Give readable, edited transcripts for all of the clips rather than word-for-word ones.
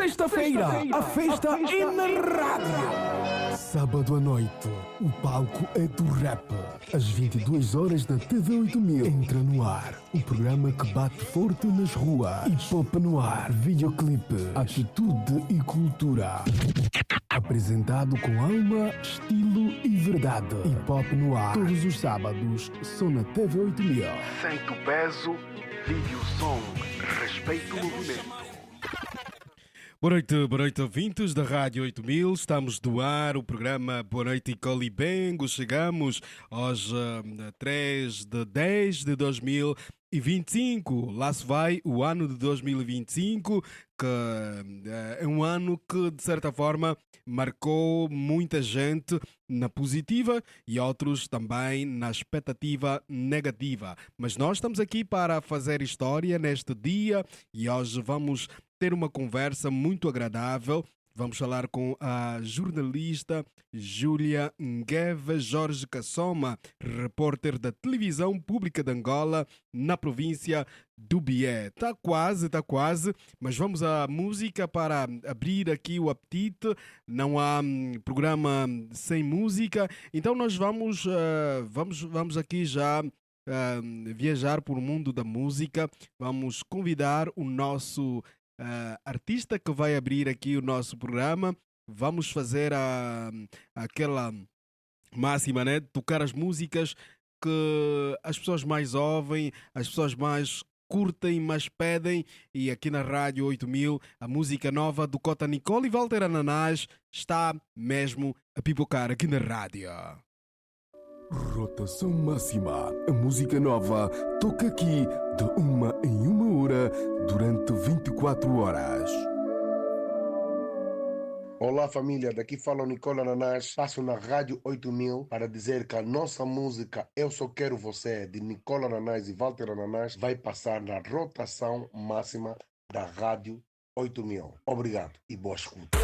Sexta-feira, a festa é na rádio. Sábado à noite, o palco é do rap. Às 22 horas na TV 8000 entra no ar o programa que bate forte nas ruas. Hip Hop no ar, videoclipe, atitude e cultura. Apresentado com alma, estilo e verdade. Hip Hop no ar, todos os sábados, só na TV 8000. Sente o peso, vive o som, respeita o movimento. Boa noite, ouvintes da Rádio 8000. Estamos do ar, o programa Boa Noite Colibengo. Chegamos aos 3 de 10 de 2025. Lá se vai o ano de 2025, que é um ano que, de certa forma, marcou muita gente na positiva e outros também na expectativa negativa. Mas nós estamos aqui para fazer história neste dia e hoje vamos ter uma conversa muito agradável. Vamos falar com a jornalista Júlia Ngueva Jorge Kassoma, repórter da televisão pública de Angola, na província do Bié. Está quase, mas vamos à música para abrir aqui o apetite. Não há programa sem música, então nós vamos aqui já viajar por o mundo da música. Vamos convidar o nosso artista que vai abrir aqui o nosso programa. Vamos fazer aquela máxima, né? Tocar as músicas que as pessoas mais ouvem, as pessoas mais curtem, mais pedem. E aqui na Rádio 8000, a música nova do Cota Nicole e Walter Ananás está mesmo a pipocar aqui na rádio. Rotação máxima. A música nova toca aqui de 1 em 1 hora durante 24 horas. Olá família, daqui fala o Nicole Ananás. Passo na Rádio 8000 para dizer que a nossa música Eu Só Quero Você, de Nicole Ananás e Walter Ananás, vai passar na rotação máxima da Rádio 8000. Obrigado e boa escuta.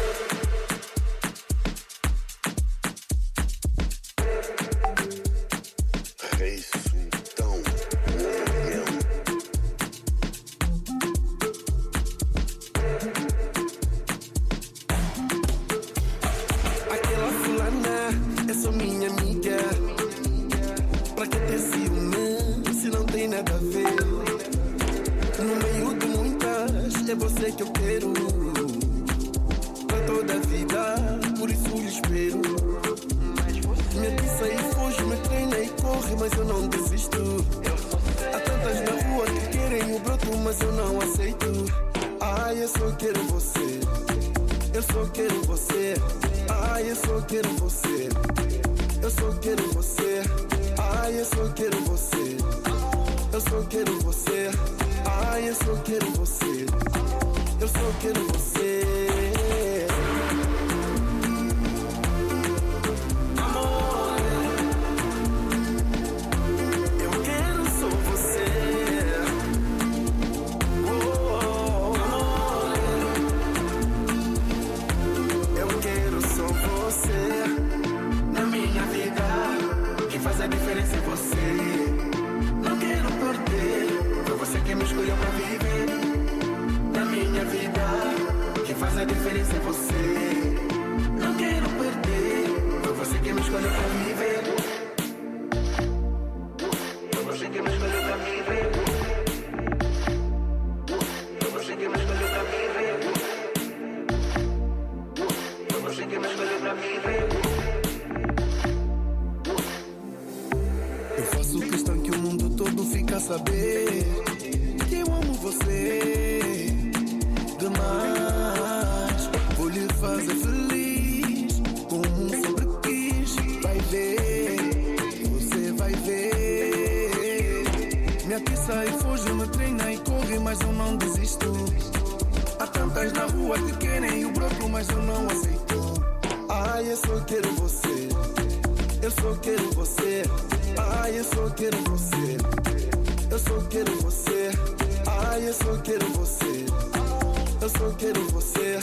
É você que eu quero pra toda a vida, por isso lhe espero. Me pisa e foge, me treina e corre, mas eu não desisto. Há tantas na rua que querem o broto, mas eu não aceito. Ai, eu só quero você. Eu só quero você. Ai, eu só quero você. Eu só quero você. Ai, eu só quero você. Eu só quero você. Ai, eu só quero você. Eu só quero você. Amor, eu quero só você. Oh, amor, eu quero só você. Na minha vida, quem faz a diferença é você. Não quero perder. Foi você que me escolheu pra viver. Na minha vida, quem faz a diferença é você. Não quero perder. Foi você que me escolheu pra viver. Foi você que me escolheu pra viver. Foi você que me escolheu pra viver. Foi você que me escolheu pra viver. Eu faço questão que o mundo todo fique a saber que eu amo você demais. Vou lhe fazer feliz como sempre quis. Vai ver, você vai ver. Me atiça e foge, me treina e corre, mas eu não desisto. Há tantas na rua que querem o broto, mas eu não aceito. Ai, eu só quero você. Eu só quero você. Ai, eu só quero você. Eu só quero você. Ai, eu só quero você. Eu só quero você.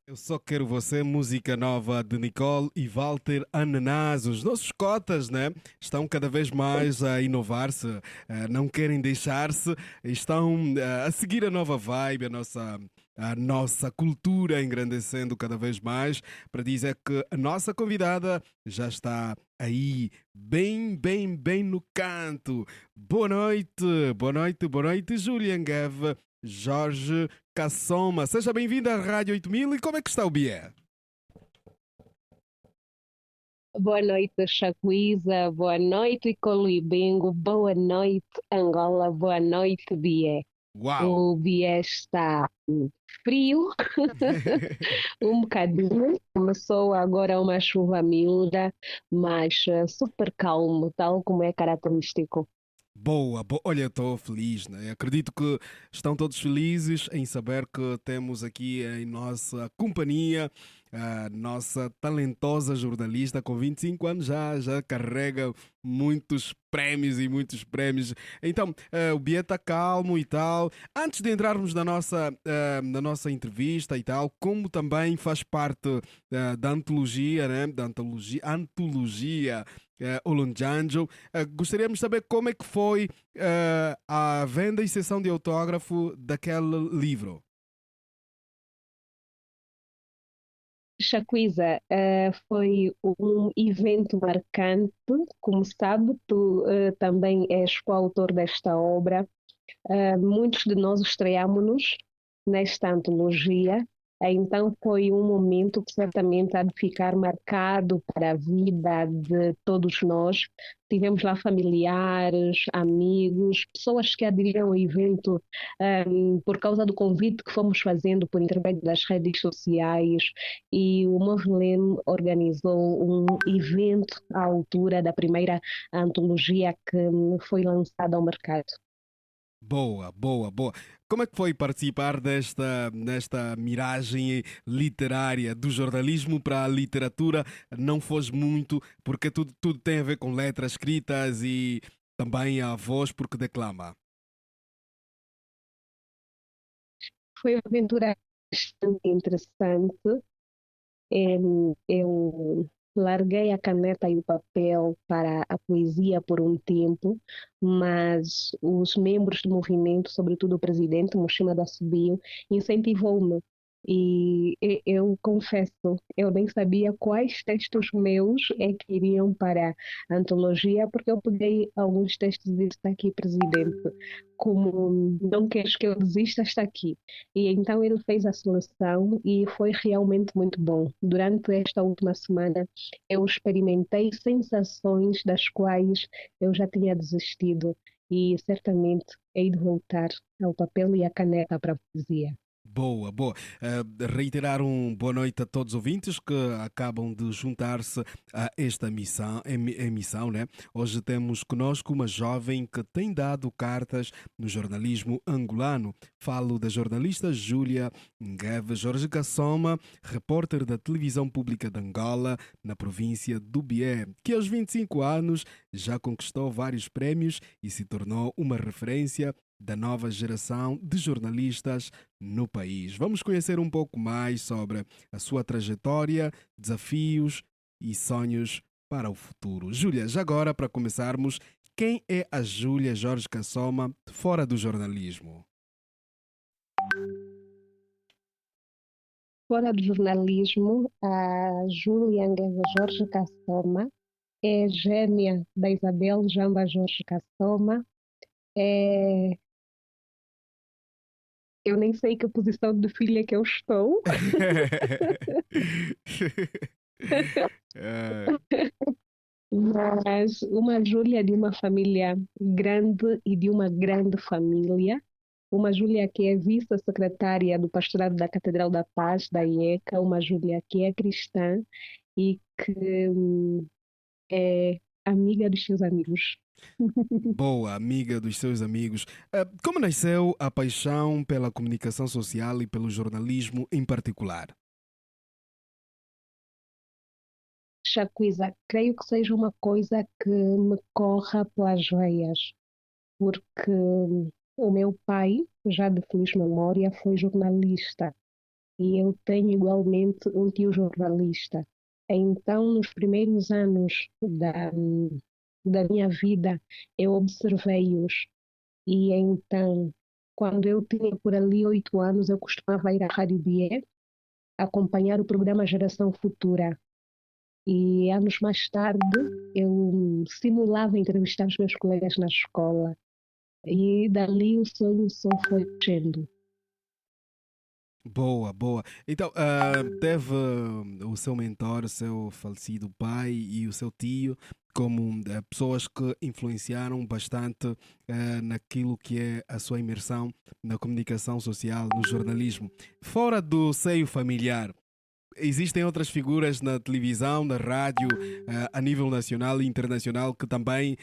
Eu Só Quero Você, música nova de Nicole e Walter Ananás. Os nossos cotas, né, estão cada vez mais a inovar-se, não querem deixar-se, estão a seguir a nova vibe, a nossa cultura engrandecendo cada vez mais, para dizer que a nossa convidada já está aí, bem, bem, bem no canto. Boa noite, boa noite, boa noite, Julian Gave, Jorge Cassoma. Seja bem-vindo à Rádio 8000 e como é que está o Bié? Boa noite, Chacuíza. Boa noite, Colibengo. Boa noite, Angola. Boa noite, Bié. Uau! O Bié está frio, um bocadinho. Começou agora uma chuva miúda, mas super calmo, tal como é característico. Boa, boa. Olha, eu estou feliz, né? Acredito que estão todos felizes em saber que temos aqui em nossa companhia a nossa talentosa jornalista com 25 anos já carrega muitos prémios e muitos prémios. Então, o Bia está calmo e tal. Antes de entrarmos na nossa entrevista e tal, como também faz parte da antologia, né? Da antologia Olonjanjo, gostaríamos de saber como é que foi a venda e sessão de autógrafo daquele livro. Chacuíza, foi um evento marcante. Como sabe, tu também és coautor desta obra. Muitos de nós estreámonos nesta antologia, então foi um momento que certamente há de ficar marcado para a vida de todos nós. Tivemos lá familiares, amigos, pessoas que aderiram ao evento por causa do convite que fomos fazendo por intermédio das redes sociais, e o Movlem organizou um evento à altura da primeira antologia que foi lançada ao mercado. Boa, boa, boa. Como é que foi participar nesta miragem literária do jornalismo para a literatura? Não foge muito, porque tudo tem a ver com letras escritas e também a voz, porque declama. Foi uma aventura bastante interessante. Eu larguei a caneta e o papel para a poesia por um tempo, mas os membros do movimento, sobretudo o presidente, Mushima da Subiu, incentivou-me. Eu confesso, eu nem sabia quais textos meus é que iriam para a antologia, porque eu peguei alguns textos e disse: "Está aqui, presidente, como não queres que eu desista, está aqui." E então ele fez a seleção e foi realmente muito bom. Durante esta última semana, eu experimentei sensações das quais eu já tinha desistido, e certamente hei de voltar ao papel e à caneta para a poesia. Boa, boa. Reiterar boa noite a todos os ouvintes que acabam de juntar-se a esta emissão, né? Hoje temos conosco uma jovem que tem dado cartas no jornalismo angolano. Falo da jornalista Júlia Ngeve Jorge Cassoma, repórter da televisão pública de Angola, na província do Bié, que aos 25 anos já conquistou vários prémios e se tornou uma referência da nova geração de jornalistas no país. Vamos conhecer um pouco mais sobre a sua trajetória, desafios e sonhos para o futuro. Júlia, já agora para começarmos, quem é a Júlia Jorge Cassoma fora do jornalismo? Fora do jornalismo, a Júlia Ngueva Jorge Cassoma é gêmea da Isabel Jamba Jorge Cassoma. Eu nem sei que posição de filha que eu estou. Mas uma Júlia de uma família grande e de uma grande família. Uma Júlia que é vice-secretária do Pastorado da Catedral da Paz, da IECA. Uma Júlia que é cristã e que é amiga dos seus amigos. Boa, amiga dos seus amigos. Como nasceu a paixão pela comunicação social e pelo jornalismo em particular? Chacuíza, creio que seja uma coisa que me corra pelas veias, porque o meu pai, já de feliz memória, foi jornalista. e eu tenho igualmente um tio jornalista. Então, nos primeiros anos da minha vida, eu observei-os. E então, quando eu tinha por ali 8 anos, eu costumava ir à Rádio BE acompanhar o programa Geração Futura. E anos mais tarde, eu simulava entrevistar os meus colegas na escola. E dali o sonho só foi crescendo. Boa, boa. Então, teve o seu mentor, o seu falecido pai e o seu tio como pessoas que influenciaram bastante naquilo que é a sua imersão na comunicação social, no jornalismo. Fora do seio familiar, existem outras figuras na televisão, na rádio, a nível nacional e internacional que também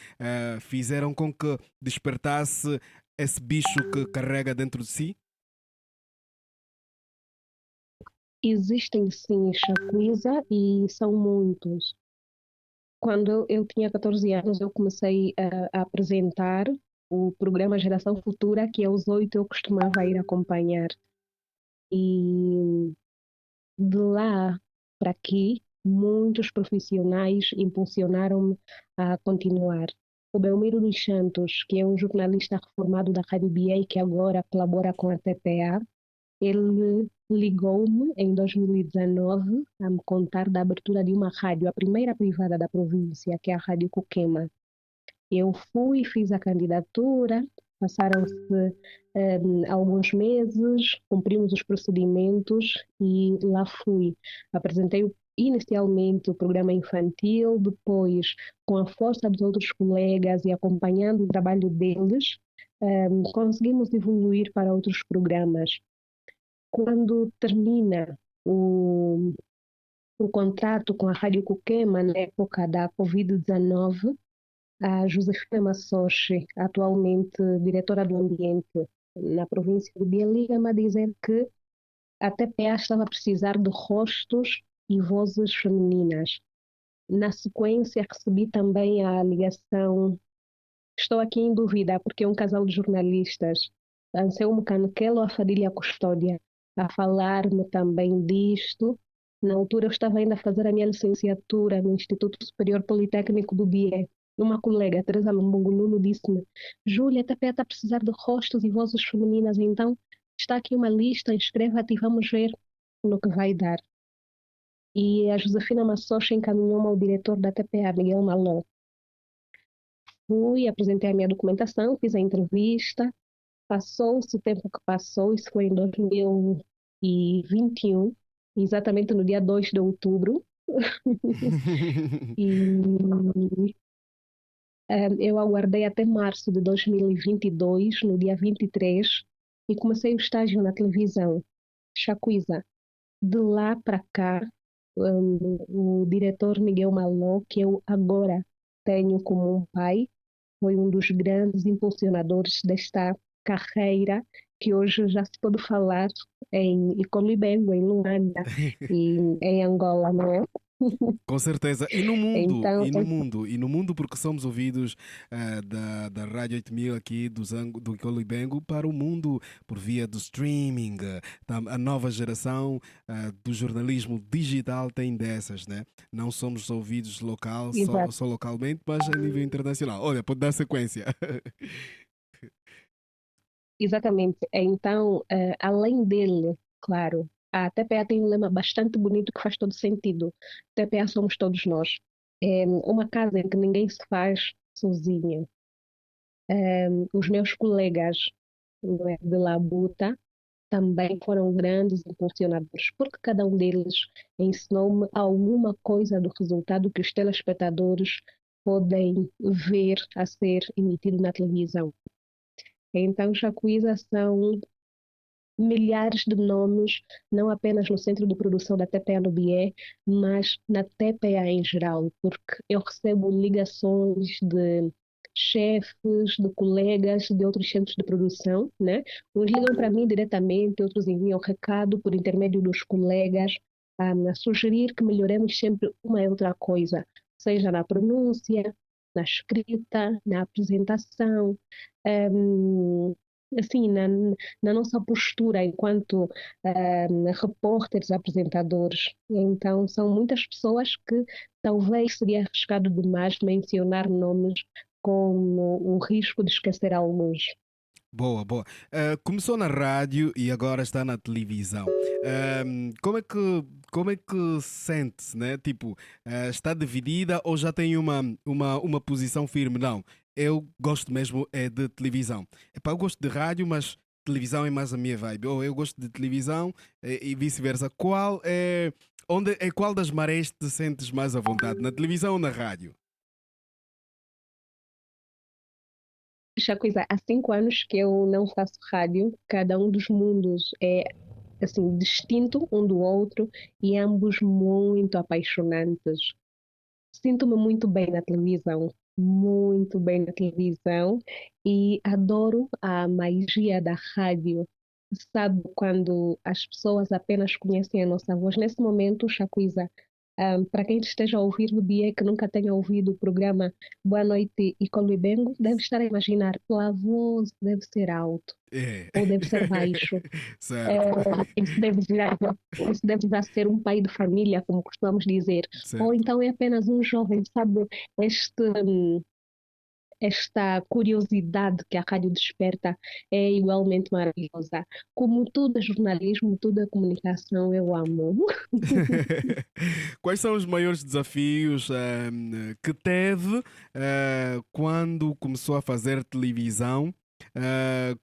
fizeram com que despertasse esse bicho que carrega dentro de si? Existem sim Shaquiza e são muitos. Quando eu tinha 14 anos, eu comecei a apresentar o programa Geração Futura, que aos 8 eu costumava ir acompanhar. E de lá para aqui, muitos profissionais impulsionaram-me a continuar. O Belmiro dos Santos, que é um jornalista reformado da Rádio BA, que agora colabora com a TPA, ele ligou-me em 2019 a me contar da abertura de uma rádio, a primeira privada da província, que é a Rádio Coquema. Eu fui, fiz a candidatura, passaram-se alguns meses, cumprimos os procedimentos e lá fui. Apresentei inicialmente o programa infantil, depois, com a força dos outros colegas e acompanhando o trabalho deles, conseguimos evoluir para outros programas. Quando termina o contrato com a Rádio Coquema, na época da Covid-19, a Josefina Massochi, atualmente diretora do Ambiente na província de Bia, liga-me a dizer que a TPA estava a precisar de rostos e vozes femininas. Na sequência, recebi também a ligação. Estou aqui em dúvida, porque é um casal de jornalistas, Anselmo Canequelo ou a Fadília Custódia, a falar-me também disto. Na altura, eu estava ainda a fazer a minha licenciatura no Instituto Superior Politécnico do BIE. Uma colega, Teresa Lumbungululu, disse-me: Júlia, a TPA está a precisar de rostos e vozes femininas, então está aqui uma lista, inscreva-te e vamos ver no que vai dar. E a Josefina Massocha encaminhou-me ao diretor da TPA, Miguel Malon. Fui, apresentei a minha documentação, fiz a entrevista, passou-se o tempo que passou, isso foi em 2021, exatamente no dia 2 de outubro. E eu aguardei até março de 2022, no dia 23, e comecei o estágio na televisão, Shaquiza. De lá para cá, o diretor Miguel Maló, que eu agora tenho como um pai, foi um dos grandes impulsionadores desta carreira que hoje já se pode falar em Icolibengo, em Luanda e em Angola, não é? Com certeza. E no mundo, Então, e no mundo porque somos ouvidos da Rádio 8000 aqui do Colibengo para o mundo por via do streaming. A nova geração do jornalismo digital tem dessas, né? Não somos ouvidos exato, só localmente, mas a nível internacional. Olha, pode dar sequência. exatamente. Então, além dele, claro, a TPA tem um lema bastante bonito que faz todo sentido. TPA somos todos nós. É uma casa em que ninguém se faz sozinho. Os meus colegas, não é, de Labuta também foram grandes impulsionadores, porque cada um deles ensinou-me alguma coisa do resultado que os telespectadores podem ver a ser emitido na televisão. Então, Jacuíza são milhares de nomes, não apenas no centro de produção da TPA no BIE, mas na TPA em geral, porque eu recebo ligações de chefes, de colegas de outros centros de produção, né? Uns ligam para mim diretamente, outros enviam recado por intermédio dos colegas, a sugerir que melhoremos sempre uma e outra coisa, seja na pronúncia, na escrita, na apresentação, assim, na nossa postura enquanto repórteres, apresentadores. Então, são muitas pessoas que talvez seria arriscado demais mencionar nomes com o risco de esquecer alguns. Boa, boa. Começou na rádio e agora está na televisão. Como é que sente-se, né? Tipo, está dividida ou já tem uma posição firme? Não, eu gosto mesmo é de televisão. Epá, eu gosto de rádio, mas televisão é mais a minha vibe. Ou eu gosto de televisão e vice-versa. Qual das marés te sentes mais à vontade? Na televisão ou na rádio? Já coisa, há 5 anos que eu não faço rádio, cada um dos mundos é assim distinto um do outro e ambos muito apaixonantes. Sinto-me muito bem na televisão e adoro a magia da rádio. Sabe, quando as pessoas apenas conhecem a nossa voz. Nesse momento, Chacuisa, para quem esteja a ouvir no dia que nunca tenha ouvido o programa Boa Noite e Colibengo, deve estar a imaginar pela voz, deve ser alto É. ou deve ser baixo. É, Certo, isso deve já, isso deve já ser um pai de família, como costumamos dizer. Ou certo. então é apenas um jovem, sabe? Este, hum, Esta curiosidade que a rádio desperta é igualmente maravilhosa. Como tudo é jornalismo, tudo é comunicação, eu amo. Quais são os maiores desafios que teve quando começou a fazer televisão?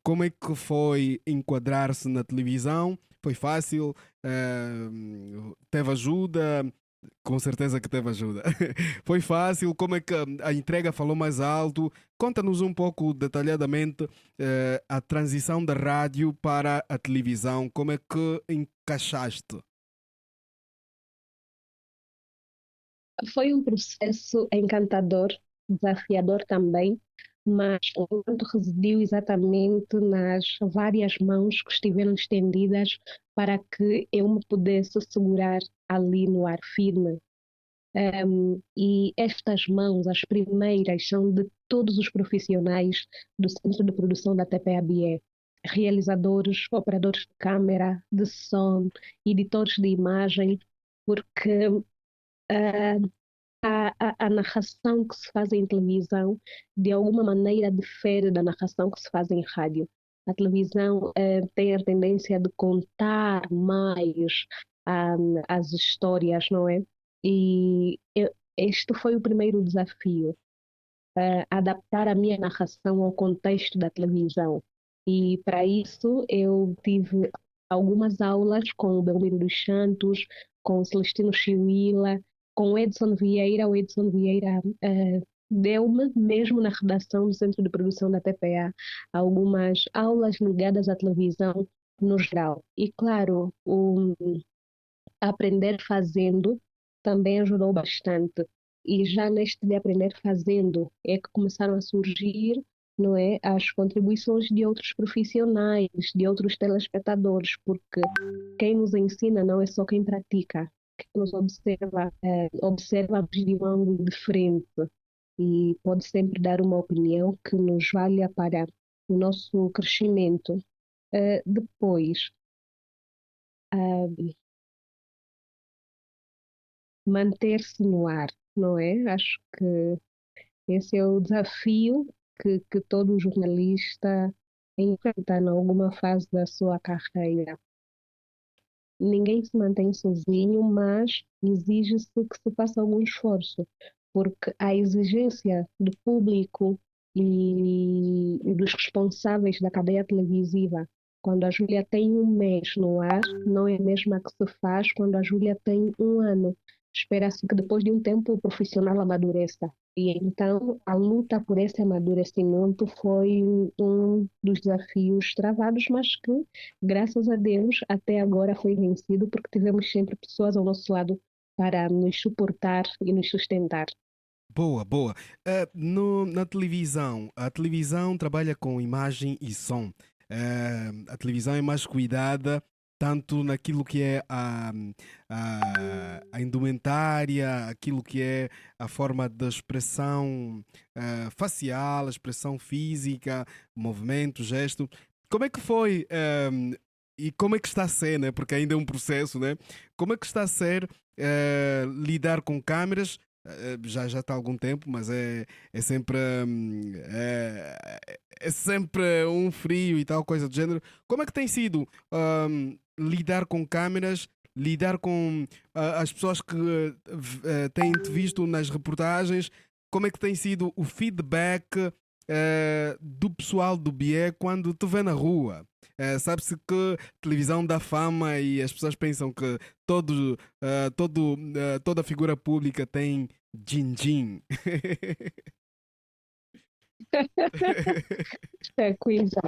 Como é que foi enquadrar-se na televisão? Foi fácil? Teve ajuda? Com certeza que teve ajuda. Foi fácil? Como é que a entrega falou mais alto? Conta-nos um pouco detalhadamente a transição da rádio para a televisão. Como é que encaixaste? Foi um processo encantador, desafiador também, mas o encanto residiu exatamente nas várias mãos que estiveram estendidas para que eu me pudesse segurar ali no ar firme. E estas mãos, as primeiras, são de todos os profissionais do Centro de Produção da TPABE, realizadores, operadores de câmera, de som, editores de imagem, porque ah, a narração que se faz em televisão, de alguma maneira, difere da narração que se faz em rádio. A televisão tem a tendência de contar mais as histórias, não é? Este foi o primeiro desafio, adaptar a minha narração ao contexto da televisão. E para isso eu tive algumas aulas com o Belmiro dos Santos, com o Celestino Chiuila, com o Edson Vieira. O Edson Vieira deu-me, mesmo na redação do Centro de Produção da TPA, algumas aulas ligadas à televisão no geral. E claro, o aprender fazendo também ajudou bastante. E já neste de aprender fazendo é que começaram a surgir, não é, as contribuições de outros profissionais, de outros telespectadores, porque quem nos ensina não é só quem pratica, quem nos observa, observa de um ângulo diferente e pode sempre dar uma opinião que nos valha para o nosso crescimento. Depois, ah, manter-se no ar, não é? Acho que esse é o desafio que todo jornalista enfrenta em alguma fase da sua carreira. Ninguém se mantém sozinho, mas exige-se que se faça algum esforço, porque a exigência do público e dos responsáveis da cadeia televisiva, quando a Júlia tem um mês no ar, não é a mesma que se faz quando a Júlia tem um ano. Espera-se que depois de um tempo o profissional amadureça. E então a luta por esse amadurecimento foi um dos desafios travados, mas que, graças a Deus, até agora foi vencido, porque tivemos sempre pessoas ao nosso lado para nos suportar e nos sustentar. Boa, boa. Na televisão, a televisão trabalha com imagem e som. A televisão é mais cuidada tanto naquilo que é a indumentária, aquilo que é a forma de expressão facial, a expressão física, movimento, gesto. como é que foi e como é que está a ser, né? Porque ainda é um processo, né? Como é que está a ser lidar com câmeras? Já está há algum tempo, mas é sempre é sempre um frio e tal, coisa do género. Como é que tem sido lidar com câmeras, lidar com as pessoas que têm-te visto nas reportagens? Como é que tem sido o feedback do pessoal do BIE quando te vê na rua? Sabe-se que televisão dá fama e as pessoas pensam que toda figura pública tem din-din. É, coisa.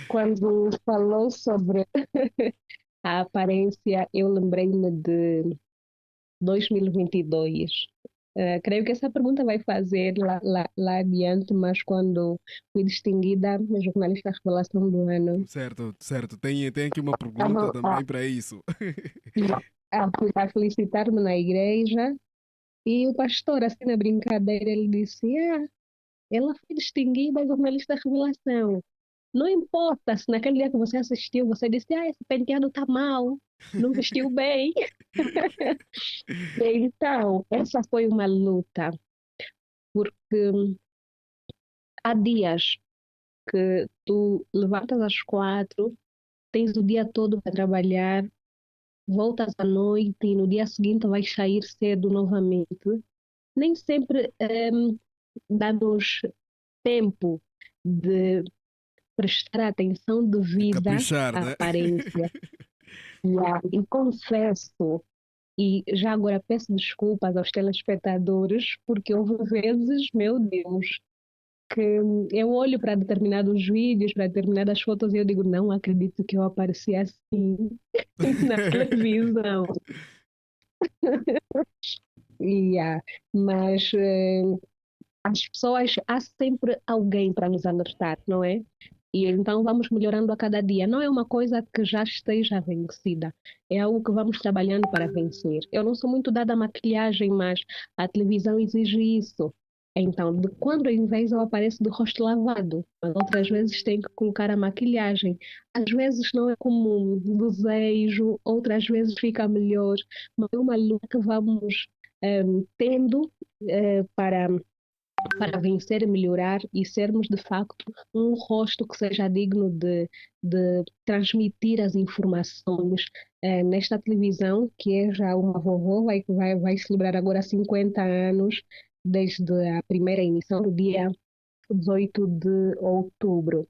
Quando falou sobre a aparência, eu lembrei-me de 2022. Creio que essa pergunta vai fazer lá adiante, mas quando fui distinguida jornalista revelação do ano, Certo, certo. Tem aqui uma pergunta estavam também para isso. a felicitar-me na igreja e o pastor, assim na brincadeira, ele disse: ela foi distinguida jornalista revelação. Não importa se naquele dia que você assistiu, você disse: esse penteado tá mal, não vestiu bem. Então, essa foi uma luta, porque há dias que tu levantas às 4, tens o dia todo para trabalhar, voltas à noite e no dia seguinte vais sair cedo novamente. Nem sempre dá-nos tempo de prestar atenção De devida caprichar, à né? aparência. E confesso, e já agora peço desculpas aos telespectadores, porque houve vezes, meu Deus, que eu olho para determinados vídeos, para determinadas fotos e eu digo: não acredito que eu apareci assim na televisão. Yeah. Mas as pessoas, há sempre alguém para nos alertar, não é? E então vamos melhorando a cada dia. Não é uma coisa que já esteja vencida, é algo que vamos trabalhando para vencer. Eu não sou muito dada à maquilhagem, mas a televisão exige isso. Então, de quando em vez eu apareço de rosto lavado, mas outras vezes tenho que colocar a maquilhagem. Às vezes não é como um desejo, outras vezes fica melhor, mas é uma luta que vamos tendo para vencer e melhorar e sermos de facto um rosto que seja digno de transmitir as informações nesta televisão, que é já uma vovó, vai celebrar agora 50 anos desde a primeira emissão do dia 18 de outubro.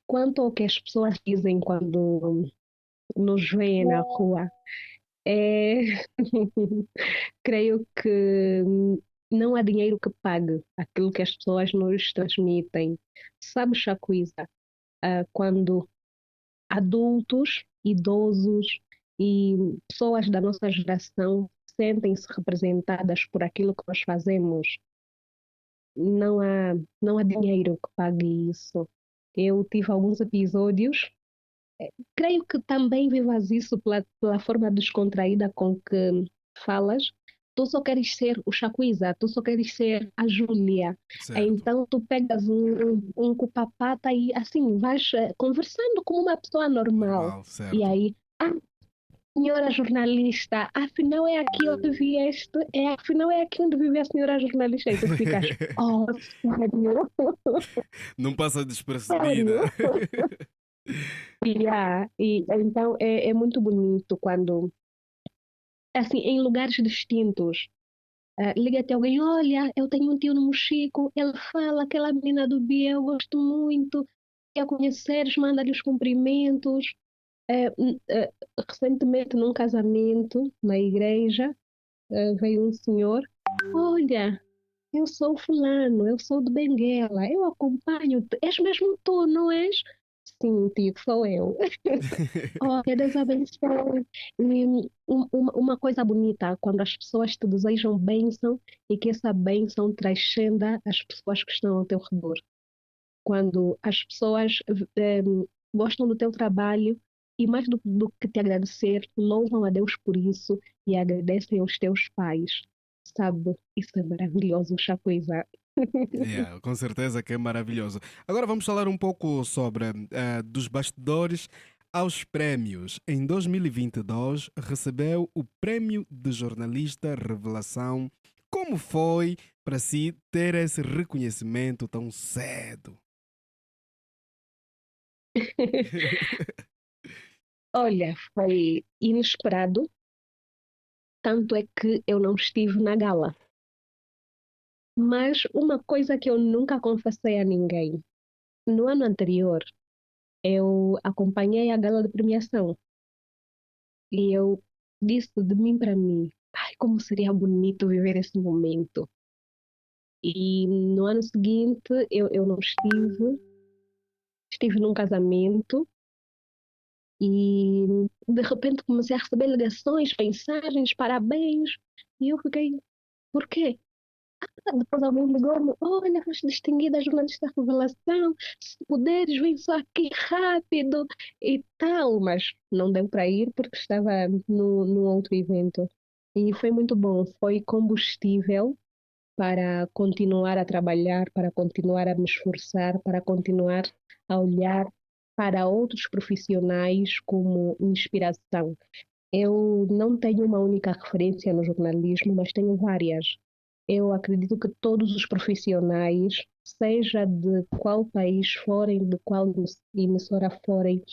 Quanto ao que as pessoas dizem quando nos veem na rua, é... creio que não há dinheiro que pague aquilo que as pessoas nos transmitem. Sabe, Chacuísa, quando adultos, idosos e pessoas da nossa geração sentem-se representadas por aquilo que nós fazemos, não há, não há dinheiro que pague isso. Eu tive alguns episódios, creio que também vivas isso pela forma descontraída com que falas. Tu só queres ser o Chacuíza, tu só queres ser a Júlia. Certo. Então tu pegas um cupa-pata e assim vais conversando como uma pessoa normal. Normal, E certo. aí, senhora jornalista, afinal é aqui onde vieste, afinal é aqui onde vive a senhora jornalista. E tu ficas: oh, sério? Não passa despercebida. Sério? E então é muito bonito quando, assim, em lugares distintos, liga-te alguém: olha, eu tenho um tio no Mochico, ele fala, aquela menina do Bia, eu gosto muito, quer conheceres, manda-lhe os cumprimentos. Recentemente, num casamento na igreja, veio um senhor: olha, eu sou fulano, eu sou de Benguela, eu acompanho-te, és mesmo tu, não és? Sim, tio, sou eu. Olha, Deus abençoe. E uma coisa bonita, quando as pessoas te desejam bênção e que essa bênção transcenda as pessoas que estão ao teu redor. Quando as pessoas eh, gostam do teu trabalho e mais do que te agradecer, louvam a Deus por isso e agradecem aos teus pais. Sabe, isso é maravilhoso, Chacoisa. Yeah, com certeza que é maravilhoso. Agora vamos falar um pouco sobre dos bastidores aos prémios. Em 2022 recebeu o Prémio de Jornalista Revelação. Como foi para si ter esse reconhecimento tão cedo? Olha, foi inesperado, tanto é que eu não estive na gala. Mas uma coisa que eu nunca confessei a ninguém, no ano anterior, eu acompanhei a gala de premiação e eu disse de mim para mim, ai, como seria bonito viver esse momento. E no ano seguinte eu não estive num casamento e de repente comecei a receber ligações, mensagens, parabéns, e eu fiquei, por quê? Depois alguém ligou-me, olha, foste distinguida jornalista revelação, se puderes, vem só aqui rápido e tal, mas não deu para ir porque estava no outro evento. E foi muito bom, foi combustível para continuar a trabalhar, para continuar a me esforçar, para continuar a olhar para outros profissionais como inspiração. Eu não tenho uma única referência no jornalismo, mas tenho várias. Eu acredito que todos os profissionais, seja de qual país forem, de qual emissora forem,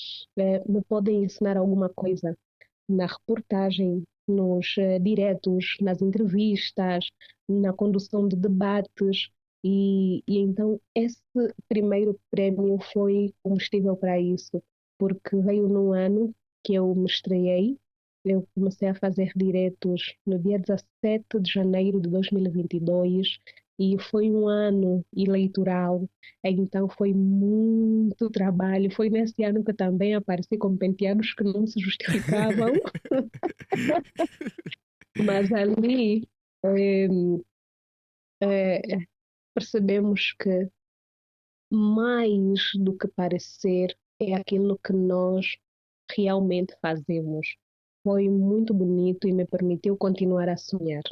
me podem ensinar alguma coisa na reportagem, nos diretos, nas entrevistas, na condução de debates. E então esse primeiro prémio foi combustível para isso, porque veio num ano que eu me estreiei. Eu comecei a fazer diretos no dia 17 de janeiro de 2022 e foi um ano eleitoral, então foi muito trabalho. Foi nesse ano que também apareci com penteados que não se justificavam, mas ali eh, eh, percebemos que mais do que parecer é aquilo que nós realmente fazemos. Foi muito bonito e me permitiu continuar a sonhar.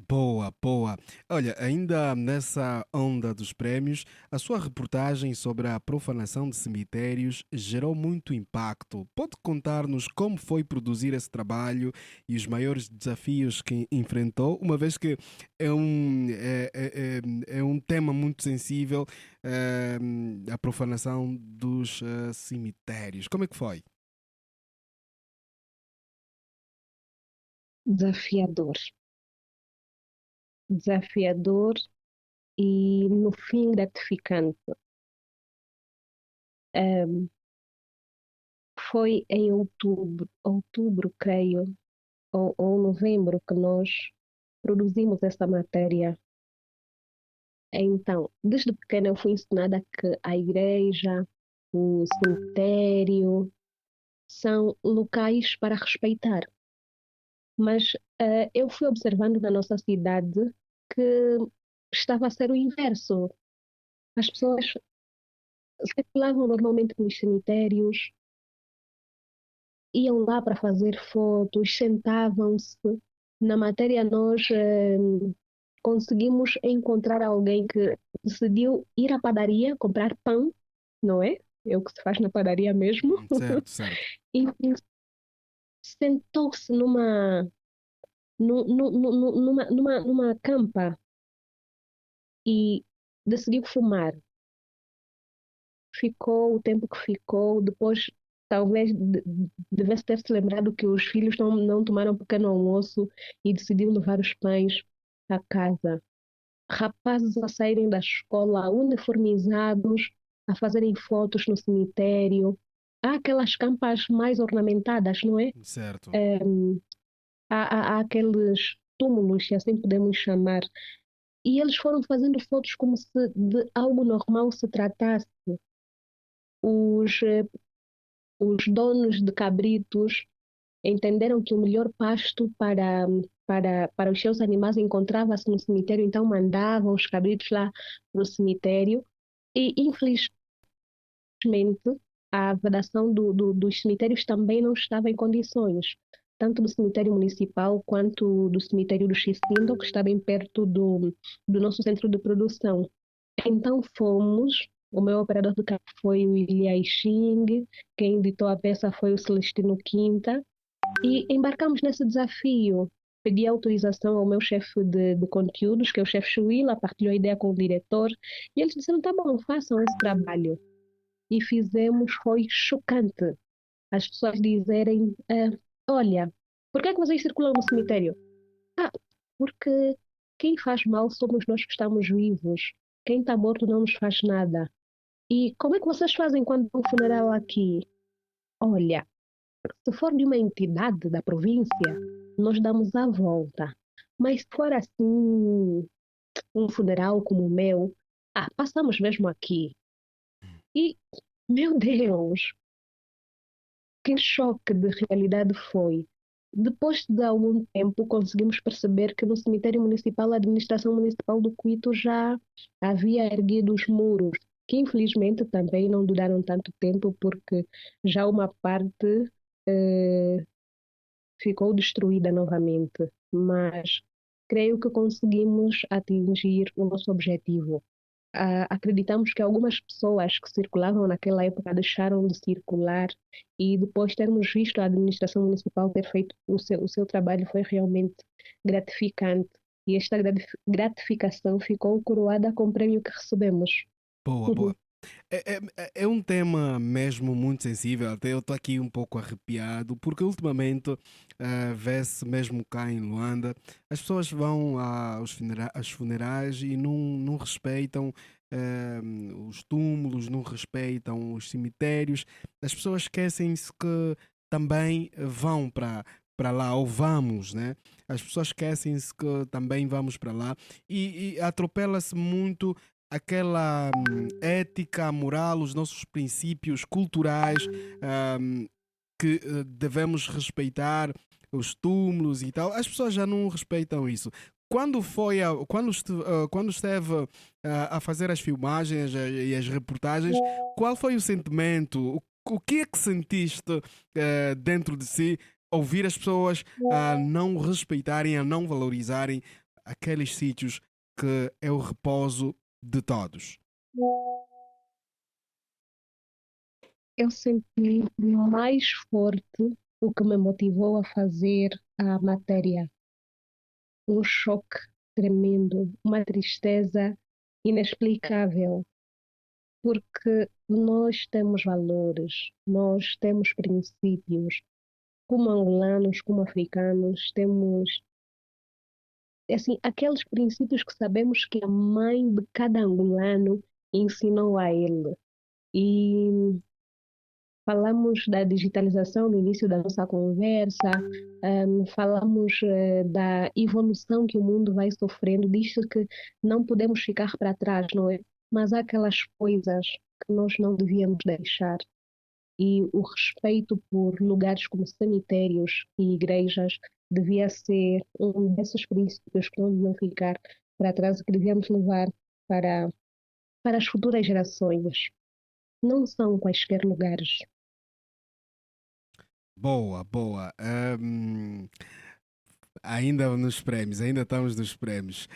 Boa, boa. Olha, ainda nessa onda dos prémios, a sua reportagem sobre a profanação de cemitérios gerou muito impacto. Pode contar-nos como foi produzir esse trabalho e os maiores desafios que enfrentou, uma vez que é um tema muito sensível, a profanação dos cemitérios. Como é que foi? Desafiador. Desafiador e no fim gratificante. Ahm, Foi em outubro, creio, ou novembro, que nós produzimos essa matéria. Então, desde pequena eu fui ensinada que a igreja, o cemitério, são locais para respeitar. Mas eu fui observando na nossa cidade que estava a ser o inverso. As pessoas circulavam normalmente pelos cemitérios, iam lá para fazer fotos, sentavam-se. Na matéria, nós conseguimos encontrar alguém que decidiu ir à padaria comprar pão, não é? É o que se faz na padaria mesmo. Certo, certo. E sentou-se numa campa e decidiu fumar. Ficou o tempo que ficou, depois talvez devesse ter se lembrado que os filhos não tomaram pequeno almoço e decidiu levar os pães à casa. Rapazes a saírem da escola uniformizados, a fazerem fotos no cemitério. Há aquelas campas mais ornamentadas, não é? Certo. Há aqueles túmulos, se assim podemos chamar. E eles foram fazendo fotos como se de algo normal se tratasse. Os, eh, os donos de cabritos entenderam que o melhor pasto para os seus animais encontrava-se no cemitério, então mandavam os cabritos lá para o cemitério. E, infelizmente, a vedação dos cemitérios também não estava em condições. tanto do cemitério municipal quanto do cemitério do Xicindo, que está bem perto do nosso centro de produção. Então fomos, o meu operador de campo foi o Iliai Xing, quem editou a peça foi o Celestino Quinta, e embarcamos nesse desafio. Pedi autorização ao meu chefe de conteúdos, que é o chefe Chuila, partilhou a ideia com o diretor, e eles disseram, tá bom, façam esse trabalho. E fizemos, foi chocante. As pessoas dizerem, olha, por que é que vocês circulam no cemitério? Ah, porque quem faz mal somos nós que estamos vivos. Quem está morto não nos faz nada. E como é que vocês fazem quando há um funeral aqui? Olha, se for de uma entidade da província, nós damos a volta. Mas se for assim, um funeral como o meu, passamos mesmo aqui. E, meu Deus, que choque de realidade foi. Depois de algum tempo, conseguimos perceber que no cemitério municipal, a administração municipal do Quito já havia erguido os muros, que infelizmente também não duraram tanto tempo, porque já uma parte ficou destruída novamente. Mas creio que conseguimos atingir o nosso objetivo. Acreditamos que algumas pessoas que circulavam naquela época deixaram de circular e depois termos visto a administração municipal ter feito o seu trabalho foi realmente gratificante e esta gratificação ficou coroada com o prêmio que recebemos. Boa, boa. É um tema mesmo muito sensível, até eu estou aqui um pouco arrepiado, porque ultimamente vê-se mesmo cá em Luanda, as pessoas vão aos funerais e não respeitam os túmulos, não respeitam os cemitérios, as pessoas esquecem-se que também vão para lá, ou vamos, né? As pessoas esquecem-se que também vamos para lá e atropela-se muito aquela ética, moral, os nossos princípios culturais, que devemos respeitar os túmulos e tal. As pessoas já não respeitam isso. Quando esteve a fazer as filmagens e as reportagens, qual foi o sentimento? O que é que sentiste dentro de si ouvir as pessoas a não respeitarem, a não valorizarem aqueles sítios que é o repouso de todos? Eu senti mais forte o que me motivou a fazer a matéria. Um choque tremendo, uma tristeza inexplicável, porque nós temos valores, nós temos princípios. Como angolanos, como africanos, temos assim, aqueles princípios que sabemos que a mãe de cada angolano ensinou a ele. E falamos da digitalização no início da nossa conversa, falamos da evolução que o mundo vai sofrendo, disto que não podemos ficar para trás, não é? Mas há aquelas coisas que nós não devíamos deixar. E o respeito por lugares como cemitérios e igrejas devia ser um desses princípios que não deviam ficar para trás e que devíamos levar para as futuras gerações. Não são quaisquer lugares. Boa, boa. Ainda nos prémios, ainda estamos nos prémios.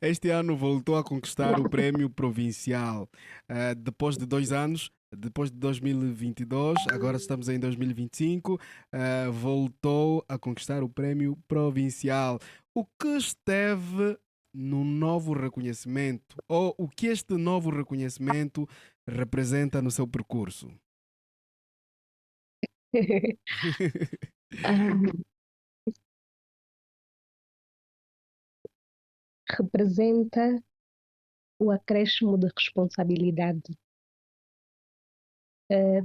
Este ano voltou a conquistar o prémio provincial. Depois de 2 anos, depois de 2022, agora estamos em 2025, voltou a conquistar o prémio provincial. O que esteve no novo reconhecimento, ou o que este novo reconhecimento representa no seu percurso? Ah, representa o acréscimo de responsabilidade.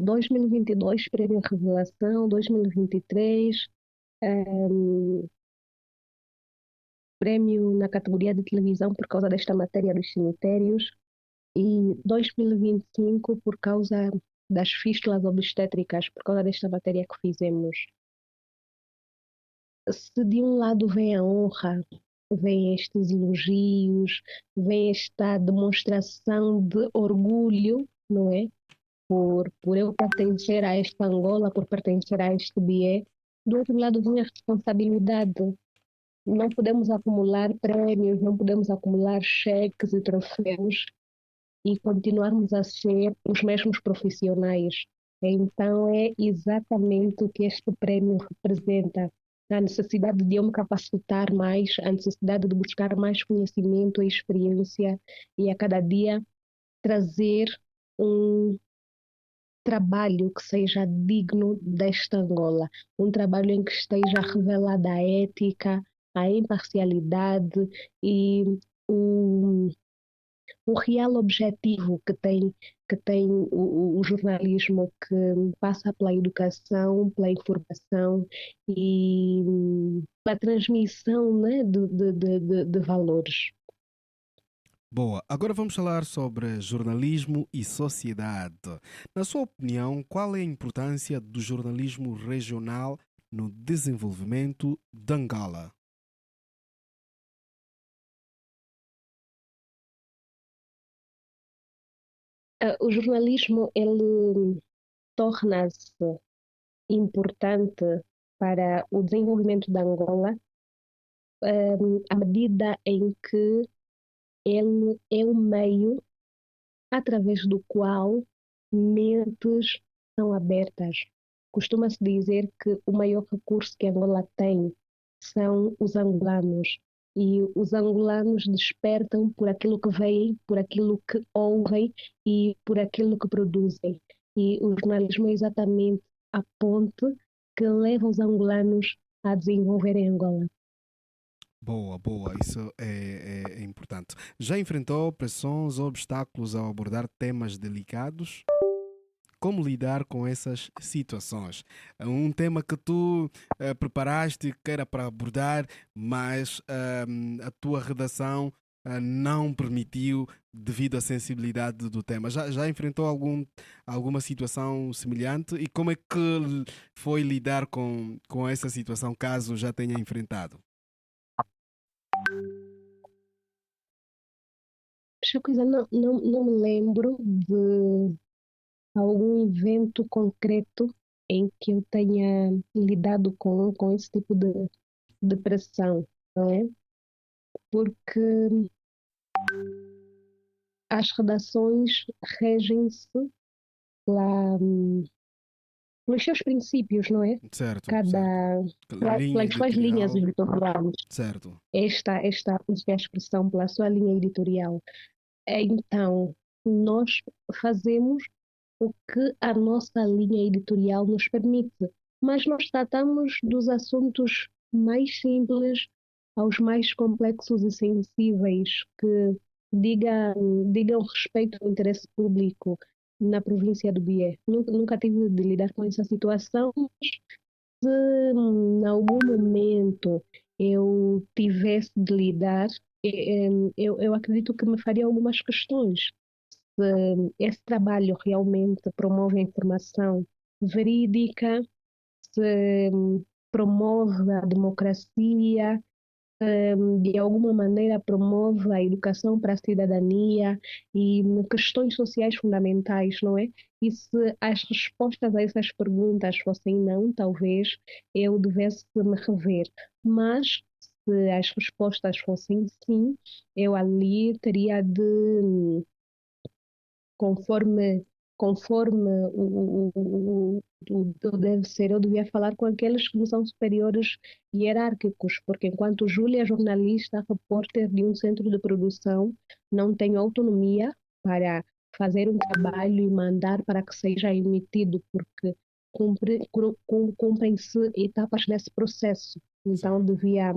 2022, Prémio Revelação, 2023, prémio na categoria de televisão por causa desta matéria dos cemitérios e 2025 por causa das fístulas obstétricas, por causa desta matéria que fizemos. Se de um lado vem a honra, vem estes elogios, vem esta demonstração de orgulho, não é? Por eu pertencer a esta Angola, por pertencer a este BIE, do outro lado vem a responsabilidade. Não podemos acumular prêmios, não podemos acumular cheques e troféus e continuarmos a ser os mesmos profissionais. Então, é exatamente o que este prémio representa. A necessidade de eu me capacitar mais, a necessidade de buscar mais conhecimento e experiência e a cada dia trazer um trabalho que seja digno desta Angola, um trabalho em que esteja revelada a ética, a imparcialidade e o, o real objetivo que tem o jornalismo que passa pela educação, pela informação e pela transmissão, né, de valores. Boa, agora vamos falar sobre jornalismo e sociedade. Na sua opinião, qual é a importância do jornalismo regional no desenvolvimento de Angola? O jornalismo, ele torna-se importante para o desenvolvimento da Angola, à medida em que ele é o meio através do qual mentes são abertas. Costuma-se dizer que o maior recurso que Angola tem são os angolanos. E os angolanos despertam por aquilo que veem, por aquilo que ouvem e por aquilo que produzem. E o jornalismo é exatamente a ponte que leva os angolanos a desenvolverem Angola. Boa, boa, isso é importante. Já enfrentou pressões ou obstáculos ao abordar temas delicados? Como lidar com essas situações? Um tema que tu preparaste, que era para abordar, mas a tua redação não permitiu devido à sensibilidade do tema. Já enfrentou alguma situação semelhante e como é que foi lidar com essa situação, caso já tenha enfrentado? Essa coisa não me lembro de algum evento concreto em que eu tenha lidado com esse tipo de pressão, não é? Porque as redações regem-se lá, pelos seus princípios, não é? Certo, certo. Cada, Linha pelas suas linhas editorial, editoriais. certo. Esta é a expressão pela sua linha editorial. Então, nós fazemos o que a nossa linha editorial nos permite, mas nós tratamos dos assuntos mais simples aos mais complexos e sensíveis que digam respeito ao interesse público na província do Bié. Nunca tive de lidar com essa situação, mas se em algum momento eu tivesse de lidar, eu acredito que me faria algumas questões. Se esse trabalho realmente promove a informação verídica, se promove a democracia, de alguma maneira promove a educação para a cidadania e questões sociais fundamentais, não é? E se as respostas a essas perguntas fossem não, talvez eu devesse me rever. Mas se as respostas fossem sim, eu ali teria de, conforme, conforme o deve ser, eu devia falar com aqueles que me são superiores hierárquicos, porque enquanto Júlia, jornalista, repórter de um centro de produção, não tenho autonomia para fazer um trabalho e mandar para que seja emitido, porque cumprem-se etapas desse processo. Então, devia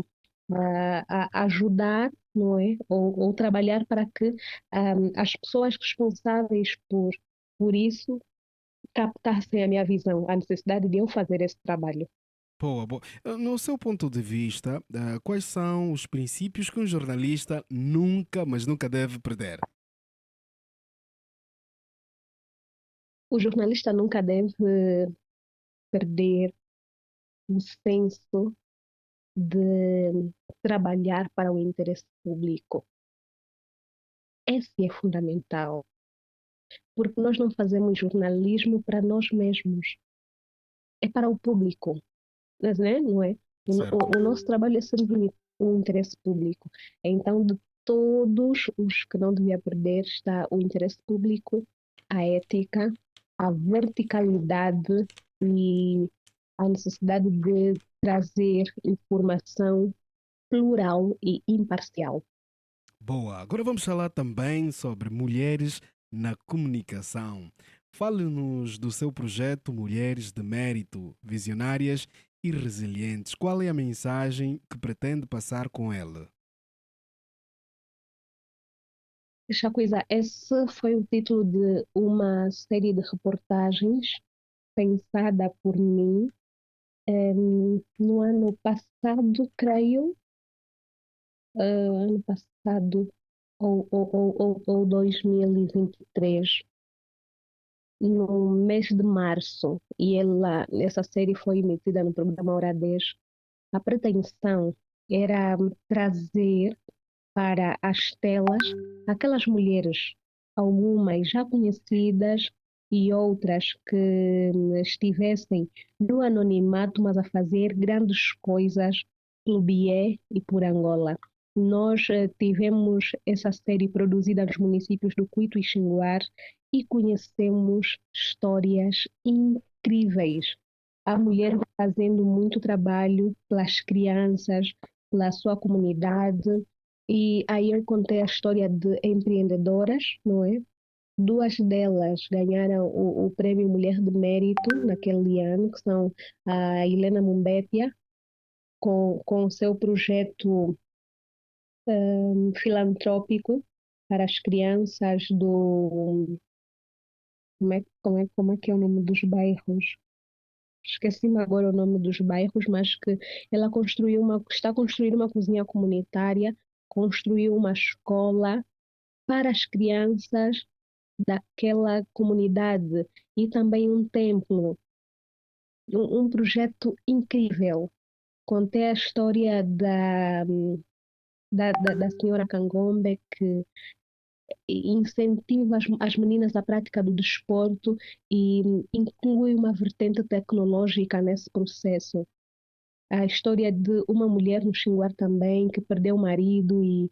ajudar, não é? Ou trabalhar para que as pessoas responsáveis por isso captassem a minha visão, a necessidade de eu fazer esse trabalho. Boa, boa. No seu ponto de vista, quais são os princípios que um jornalista nunca, mas nunca deve perder? O jornalista nunca deve perder o senso de trabalhar para o interesse público. Esse é fundamental, porque nós não fazemos jornalismo para nós mesmos, é para o público. né? Não é? Certo. O nosso trabalho é servir o interesse público. Então, de todos os que não devia perder está o interesse público, a ética, a verticalidade e a necessidade de trazer informação plural e imparcial. Boa. Agora vamos falar também sobre mulheres na comunicação. Fale-nos do seu projeto Mulheres de Mérito, Visionárias e Resilientes. Qual é a mensagem que pretende passar com ela? Deixa coisa, esse foi o título de uma série de reportagens pensada por mim no ano passado, creio, ano passado ou 2023, no mês de março, e essa série foi emitida no programa Hora 10. A pretensão era trazer para as telas aquelas mulheres, algumas já conhecidas e outras que estivessem no anonimato, mas a fazer grandes coisas pelo Bié e por Angola. Nós tivemos essa série produzida nos municípios do Cuito e Xinguar e conhecemos histórias incríveis. A mulher fazendo muito trabalho pelas crianças, pela sua comunidade, e aí eu contei a história de empreendedoras, não é? Duas delas ganharam o Prêmio Mulher de Mérito naquele ano, que são a Helena Mumbépia, com o seu projeto filantrópico para as crianças do... Como é que é o nome dos bairros? Esqueci-me agora o nome dos bairros, mas que ela está a construir uma cozinha comunitária, construiu uma escola para as crianças daquela comunidade e também um templo, um projeto incrível. Contei a história da senhora Cangombe, que incentiva as meninas à prática do desporto e inclui uma vertente tecnológica nesse processo. A história de uma mulher no Xinguar também, que perdeu o marido e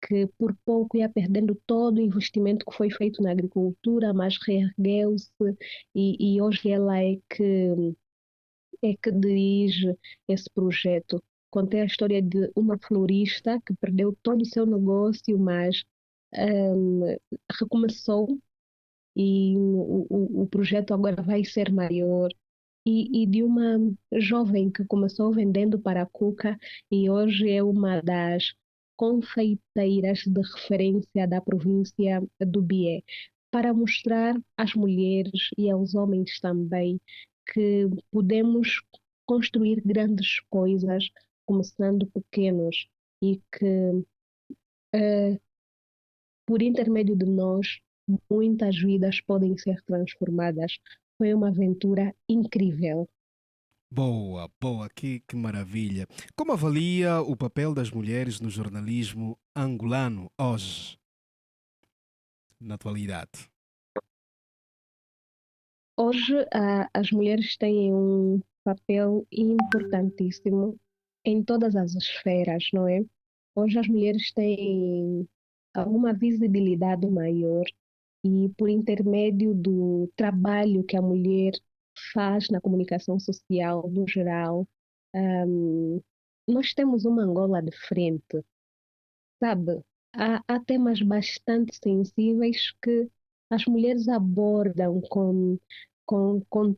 que por pouco ia perdendo todo o investimento que foi feito na agricultura, mas reergueu-se e hoje ela é que dirige esse projeto. Contei a história de uma florista que perdeu todo o seu negócio, mas recomeçou e o projeto agora vai ser maior. E de uma jovem que começou vendendo para a Cuca e hoje é uma das confeiteiras de referência da província do Bié, para mostrar às mulheres e aos homens também que podemos construir grandes coisas começando pequenos e que por intermédio de nós muitas vidas podem ser transformadas. Foi uma aventura incrível. Boa, boa, que maravilha. Como avalia o papel das mulheres no jornalismo angolano hoje, na atualidade? Hoje, as mulheres têm um papel importantíssimo em todas as esferas, não é? Hoje as mulheres têm uma visibilidade maior e por intermédio do trabalho que a mulher faz na comunicação social no geral, nós temos uma Angola de frente, sabe? Há temas bastante sensíveis que as mulheres abordam com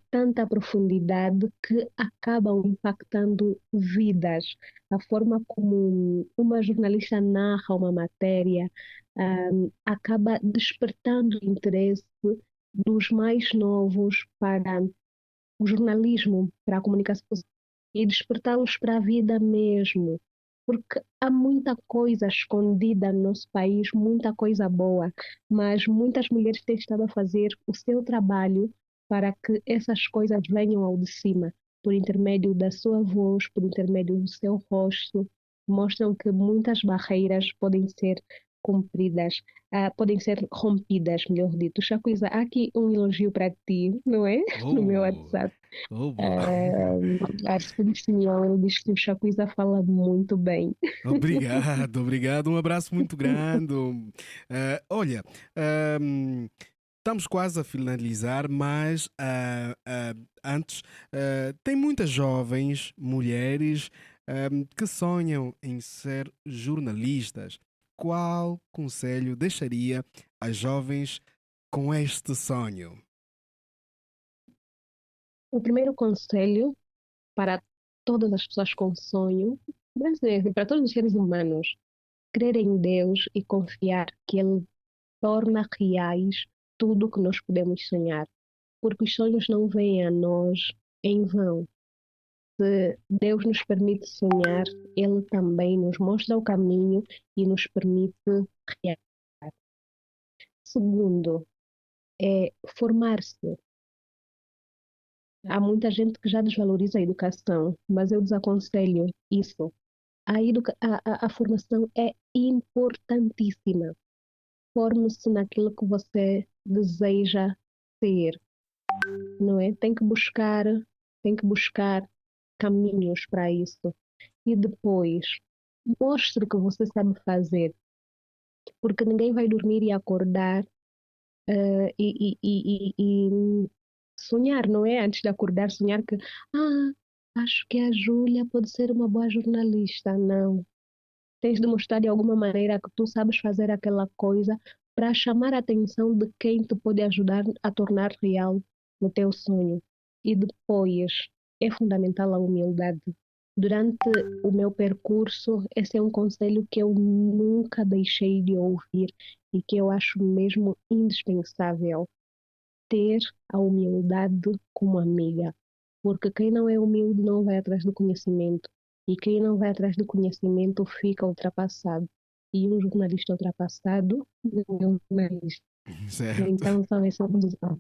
tanta profundidade que acabam impactando vidas. A forma como uma jornalista narra uma matéria, acaba despertando o interesse dos mais novos para o jornalismo, para a comunicação social e despertá-los para a vida mesmo. Porque há muita coisa escondida no nosso país, muita coisa boa, mas muitas mulheres têm estado a fazer o seu trabalho para que essas coisas venham ao de cima, por intermédio da sua voz, por intermédio do seu rosto, mostram que muitas barreiras podem ser cumpridas, podem ser rompidas, melhor dito. Shaquiza, há aqui um elogio para ti, não é? No meu Oh, WhatsApp. oh, boa. A Simeão, ele diz que o Shaquiza fala muito bem. Obrigado, obrigado. Um abraço muito grande. Olha, ahm, estamos quase a finalizar, mas antes, tem muitas jovens mulheres que sonham em ser jornalistas. Qual conselho deixaria às jovens com este sonho? O primeiro conselho para todas as pessoas com sonho, brasileiros, para todos os seres humanos, crer em Deus e confiar que Ele torna reais tudo o que nós podemos sonhar, porque os sonhos não vêm a nós em vão. Se Deus nos permite sonhar, Ele também nos mostra o caminho e nos permite realizar. Segundo, é formar-se. Há muita gente que já desvaloriza a educação, mas eu desaconselho isso. A formação é importantíssima. Forme-se naquilo que você deseja ser, não é? Tem que buscar caminhos para isso. E depois, mostre que você sabe fazer, porque ninguém vai dormir e acordar e sonhar, não é? Antes de acordar, sonhar que, acho que a Júlia pode ser uma boa jornalista. Não. Tens de mostrar de alguma maneira que tu sabes fazer aquela coisa para chamar a atenção de quem te pode ajudar a tornar real o teu sonho. E depois, é fundamental a humildade. Durante o meu percurso, esse é um conselho que eu nunca deixei de ouvir e que eu acho mesmo indispensável. Ter a humildade como amiga. Porque quem não é humilde não vai atrás do conhecimento. E quem não vai atrás do conhecimento fica ultrapassado. E um jornalista ultrapassado não é um jornalista. Certo. Então, só essa visão.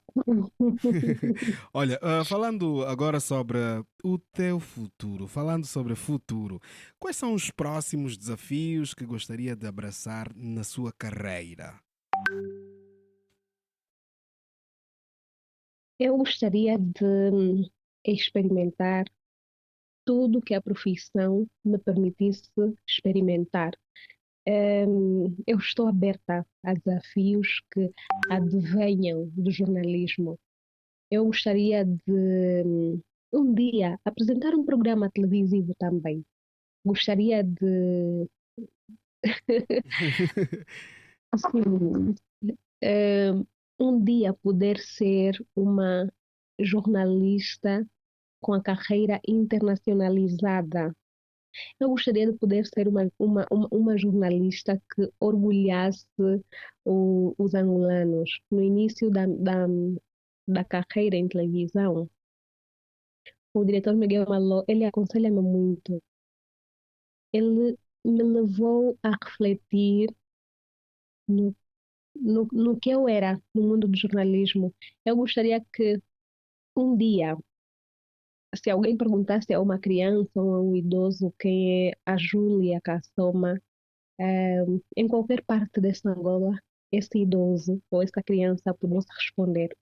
Olha, falando agora sobre o teu futuro, falando sobre futuro, quais são os próximos desafios que gostaria de abraçar na sua carreira? Eu gostaria de experimentar tudo que a profissão me permitisse experimentar. Eu estou aberta a desafios que advenham do jornalismo. Eu gostaria de um dia apresentar um programa televisivo também. Gostaria de assim, um dia poder ser uma jornalista com a carreira internacionalizada. Eu gostaria de poder ser uma jornalista que orgulhasse os angolanos. No início da carreira em televisão, o diretor Miguel Malô, ele aconselha-me muito. Ele me levou a refletir no, no que eu era no mundo do jornalismo. Eu gostaria que um dia, se alguém perguntasse a uma criança ou a um idoso quem é a Júlia Cassoma, em qualquer parte desta Angola, esse idoso ou essa criança pudesse responder.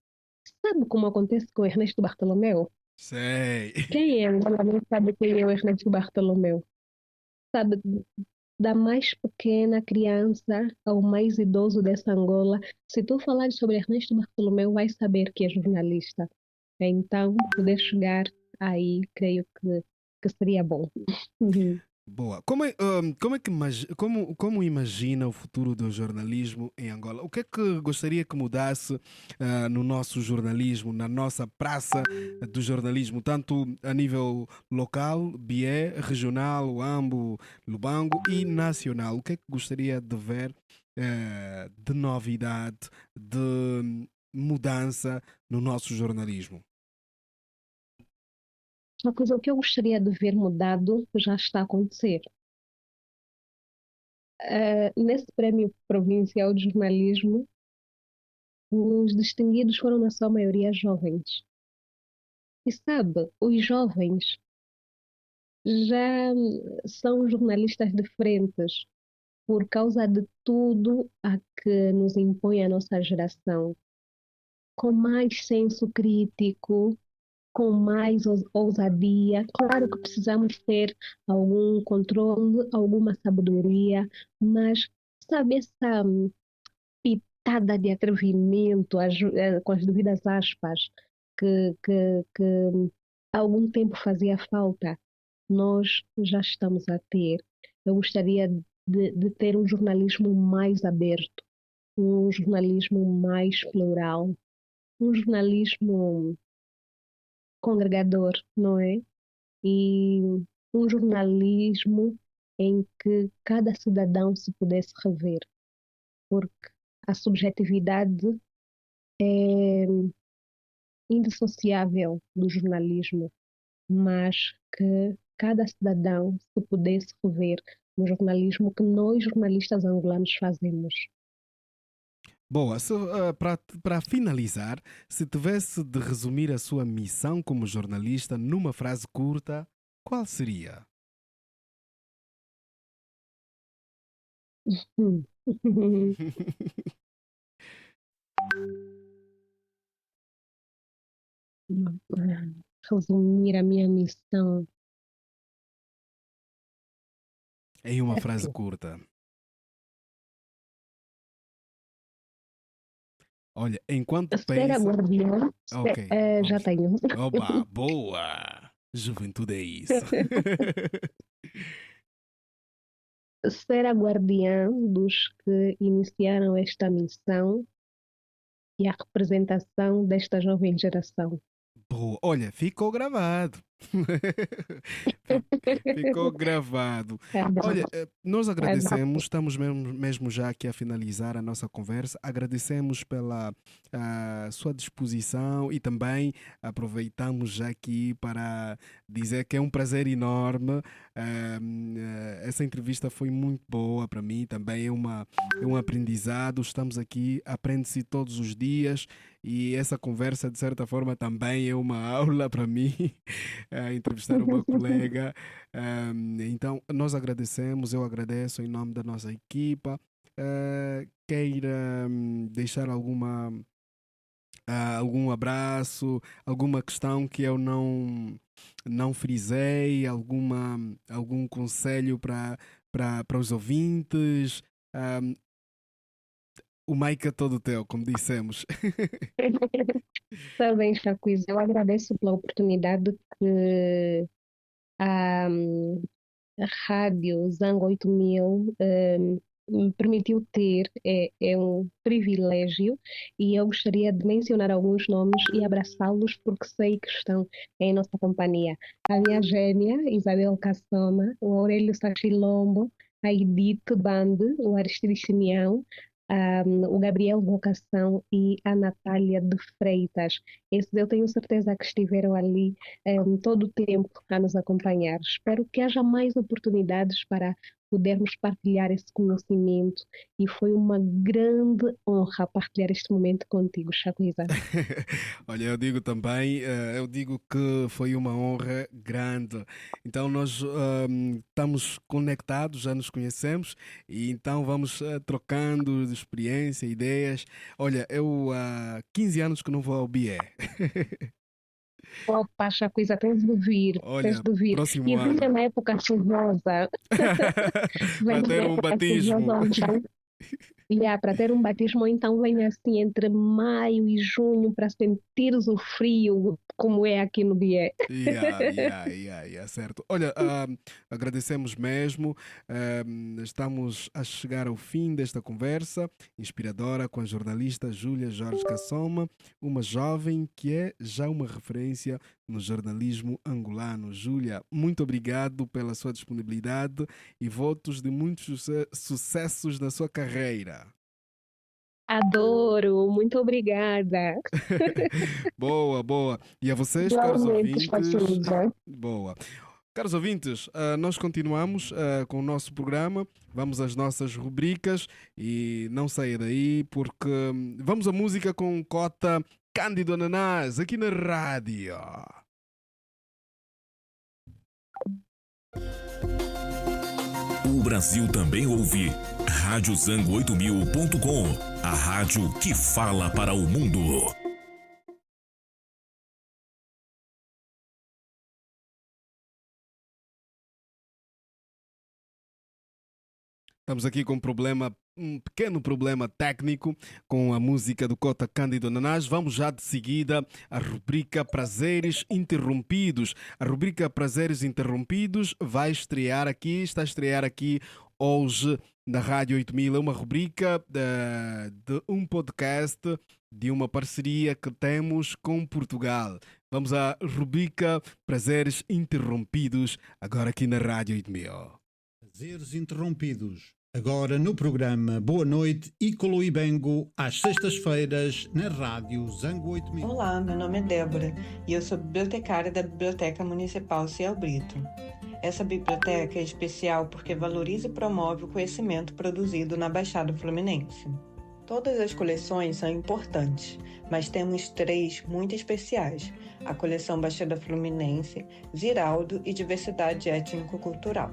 Sabe como acontece com Ernesto Bartolomeu? Sei. Quem é Angola não sabe quem é o Ernesto Bartolomeu? Sabe, da mais pequena criança ao mais idoso dessa Angola, se tu falares sobre Ernesto Bartolomeu, vai saber que é jornalista. Então, poder chegar aí, creio que seria bom. Boa. Como é que como imagina o futuro do jornalismo em Angola? O que é que gostaria que mudasse no nosso jornalismo, na nossa praça do jornalismo, tanto a nível local, BIE, regional, Uambo, Lubango e nacional? O que é que gostaria de ver de novidade, de mudança no nosso jornalismo? Uma coisa que eu gostaria de ver mudado já está a acontecer. Nesse prémio provincial de jornalismo, os distinguidos foram, na sua maioria, jovens. E sabe, os jovens já são jornalistas de frentes. por causa de tudo a que nos impõe a nossa geração, com mais senso crítico, com mais ousadia. Claro que precisamos ter algum controle, alguma sabedoria, mas sabe essa pitada de atrevimento, com as devidas aspas, que há algum tempo fazia falta, nós já estamos a ter. Eu gostaria de ter um jornalismo mais aberto, um jornalismo mais plural, um jornalismo congregador, não é? E um jornalismo em que cada cidadão se pudesse rever, porque a subjetividade é indissociável do jornalismo, mas que cada cidadão se pudesse rever no jornalismo que nós, jornalistas angolanos, fazemos. Boa, para finalizar, se tivesse de resumir a sua missão como jornalista numa frase curta, qual seria? Hum. Resumir a minha missão. Em uma frase curta. Olha, enquanto Ser pensa. guardiã, Ok, já vamos. tenho. Opa, boa! Juventude é isso. Ser a guardiã dos que iniciaram esta missão e a representação desta jovem geração. Boa. Olha, ficou gravado. Ficou gravado. É bom, Olha, nós é bom. agradecemos, estamos mesmo já aqui a finalizar a nossa conversa. Agradecemos pela sua disposição e também aproveitamos já aqui para dizer que é um prazer enorme. Essa entrevista foi muito boa para mim, também é um aprendizado. Estamos aqui, aprende-se todos os dias e essa conversa, de certa forma, também é uma aula para mim. Entrevistar uma colega. Então, nós agradecemos, eu agradeço em nome da nossa equipa. Queira deixar algum abraço, alguma questão que eu não frisei, algum conselho para os ouvintes. O mic é todo teu, como dissemos. Está bem, Chacuiz. Eu agradeço pela oportunidade que a Rádio Zango 8000 me permitiu ter. É um privilégio e eu gostaria de mencionar alguns nomes e abraçá-los porque sei que estão em nossa companhia. A minha gêmea, Isabel Cassoma, o Aurélio Sachilombo, a Edith Bande, o Aristides Simeão, o Gabriel Vocação e a Natália de Freitas. Esses eu tenho certeza que estiveram ali todo o tempo a nos acompanhar. Espero que haja mais oportunidades para podermos partilhar esse conhecimento e foi uma grande honra partilhar este momento contigo, Chacuiza. Olha, eu digo também, eu digo que foi uma honra grande. Então nós estamos conectados, já nos conhecemos e então vamos trocando de experiência, ideias. Olha, eu há 15 anos que não vou ao BIE. Opa, Chacuiza, tens de vir, Olha, tens de vir. próximo E venha ano. na época chuvosa. Para Venha ter na um época batismo. chuvosa, então, para ter um batismo, então venha assim entre maio e junho para sentires o frio como é aqui no Bié. Certo. Olha, agradecemos mesmo. Estamos a chegar ao fim desta conversa inspiradora com a jornalista Júlia Jorge Cassoma, uma jovem que é já uma referência no jornalismo angolano. Júlia, muito obrigado pela sua disponibilidade e votos de muitos sucessos na sua carreira. Adoro, muito obrigada. Boa, boa. E a vocês, caros Igualmente, ouvintes, Chacuiza. boa. Caros ouvintes, nós continuamos com o nosso programa, vamos às nossas rubricas e não saia daí porque vamos à música com cota Cândido Ananás aqui na rádio. O O Brasil também ouve radiozango8000.com, a rádio que fala para o mundo. Estamos aqui com um pequeno problema técnico com a música do Cota Cândido Nanás. Vamos já de seguida à rubrica Prazeres Interrompidos. A rubrica Prazeres Interrompidos está a estrear aqui hoje na Rádio 8000. É uma rubrica de um podcast, de uma parceria que temos com Portugal. Vamos à rubrica Prazeres Interrompidos, agora aqui na Rádio 8000. Prazeres Interrompidos. Agora no programa Boa Noite e Coloibengo, às sextas-feiras, na Rádio Zango 8000. Olá, meu nome é Débora e eu sou bibliotecária da Biblioteca Municipal Ciel Brito. Essa biblioteca é especial porque valoriza e promove o conhecimento produzido na Baixada Fluminense. Todas as coleções são importantes, mas temos 3 muito especiais: a coleção Baixada Fluminense, Ziraldo e Diversidade Étnico-Cultural.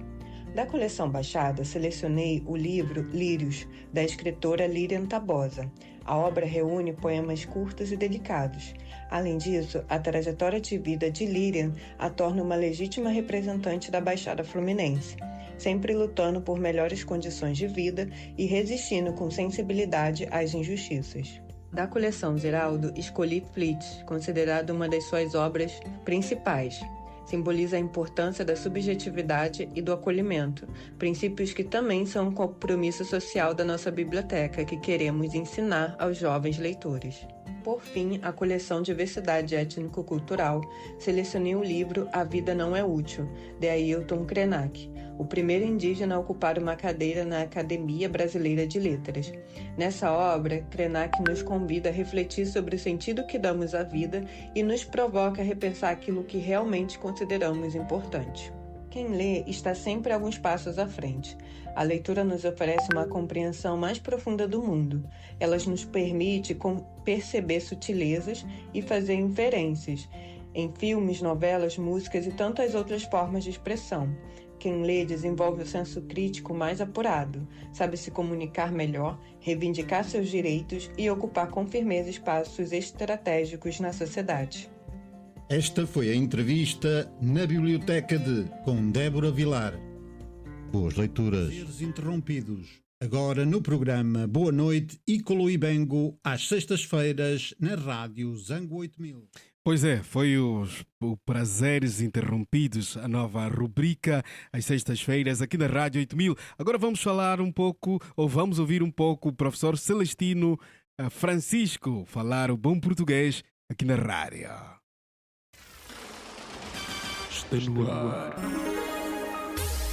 Da coleção Baixada, selecionei o livro Lírios, da escritora Lilian Tabosa. A obra reúne poemas curtos e delicados. Além disso, a trajetória de vida de Lilian a torna uma legítima representante da Baixada Fluminense, sempre lutando por melhores condições de vida e resistindo com sensibilidade às injustiças. Da coleção Ziraldo, escolhi Flits, considerada uma das suas obras principais. Simboliza a importância da subjetividade e do acolhimento, princípios que também são um compromisso social da nossa biblioteca que queremos ensinar aos jovens leitores. Por fim, a coleção Diversidade Étnico-Cultural, selecionei o livro A Vida Não é Útil, de Ailton Krenak, o primeiro indígena a ocupar uma cadeira na Academia Brasileira de Letras. Nessa obra, Krenak nos convida a refletir sobre o sentido que damos à vida e nos provoca a repensar aquilo que realmente consideramos importante. Quem lê está sempre alguns passos à frente. A leitura nos oferece uma compreensão mais profunda do mundo. Ela nos permite perceber sutilezas e fazer inferências em filmes, novelas, músicas e tantas outras formas de expressão. Quem lê desenvolve o senso crítico mais apurado, sabe se comunicar melhor, reivindicar seus direitos e ocupar com firmeza espaços estratégicos na sociedade. Esta foi a entrevista na Biblioteca com Débora Vilar. Boas leituras. Prazeres Interrompidos. Agora no programa Boa Noite e Coloibengo, às sextas-feiras, na Rádio Zango 8000. Pois é, foi o Prazeres Interrompidos, a nova rubrica às sextas-feiras aqui na Rádio 8000. Agora vamos falar um pouco, ou vamos ouvir um pouco o professor Celestino Francisco falar o bom português aqui na rádio. Está no ar.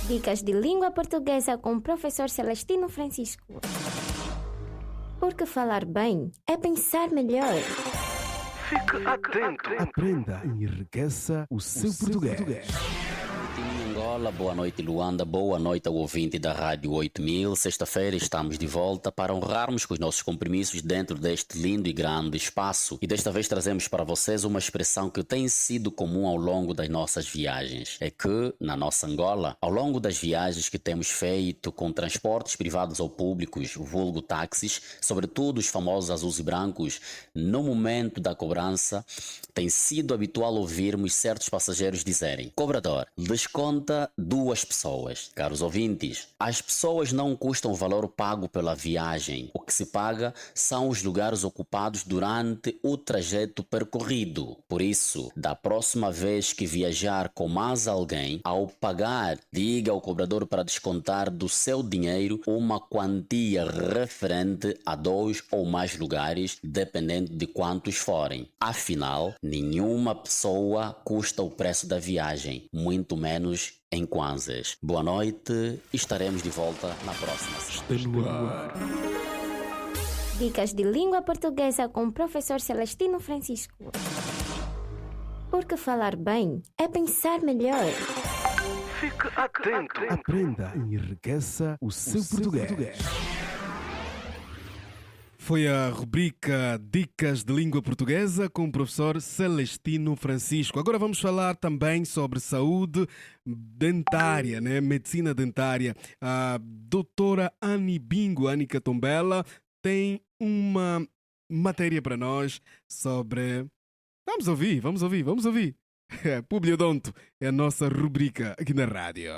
Dicas de língua portuguesa com o professor Celestino Francisco. Porque falar bem é pensar melhor. Fique atento. Aprenda e enriqueça o seu português. Angola, boa noite Luanda, boa noite ao ouvinte da Rádio 8000. Sexta-feira estamos de volta para honrarmos com os nossos compromissos dentro deste lindo e grande espaço. E desta vez trazemos para vocês uma expressão que tem sido comum ao longo das nossas viagens. É que, na nossa Angola, ao longo das viagens que temos feito com transportes privados ou públicos, vulgo táxis, sobretudo os famosos azuis e brancos, no momento da cobrança, tem sido habitual ouvirmos certos passageiros dizerem: cobrador, desconta 2 pessoas. Caros ouvintes, as pessoas não custam o valor pago pela viagem. O que se paga são os lugares ocupados durante o trajeto percorrido. Por isso, da próxima vez que viajar com mais alguém, ao pagar, diga ao cobrador para descontar do seu dinheiro uma quantia referente a 2 ou mais lugares, dependendo de quantos forem. Afinal, nenhuma pessoa custa o preço da viagem, muito menos em kwanzas. Boa noite e estaremos de volta na próxima semana. Dicas de língua portuguesa com o professor Celestino Francisco. Porque falar bem é pensar melhor. Fique atento. Aprenda e enriqueça o seu português. Foi a rubrica Dicas de Língua Portuguesa com o professor Celestino Francisco. Agora vamos falar também sobre saúde dentária, né? Medicina dentária. A doutora Ani Bingo, Anica Tombela, tem uma matéria para nós sobre... Vamos ouvir. Publiodonto é a nossa rubrica aqui na rádio.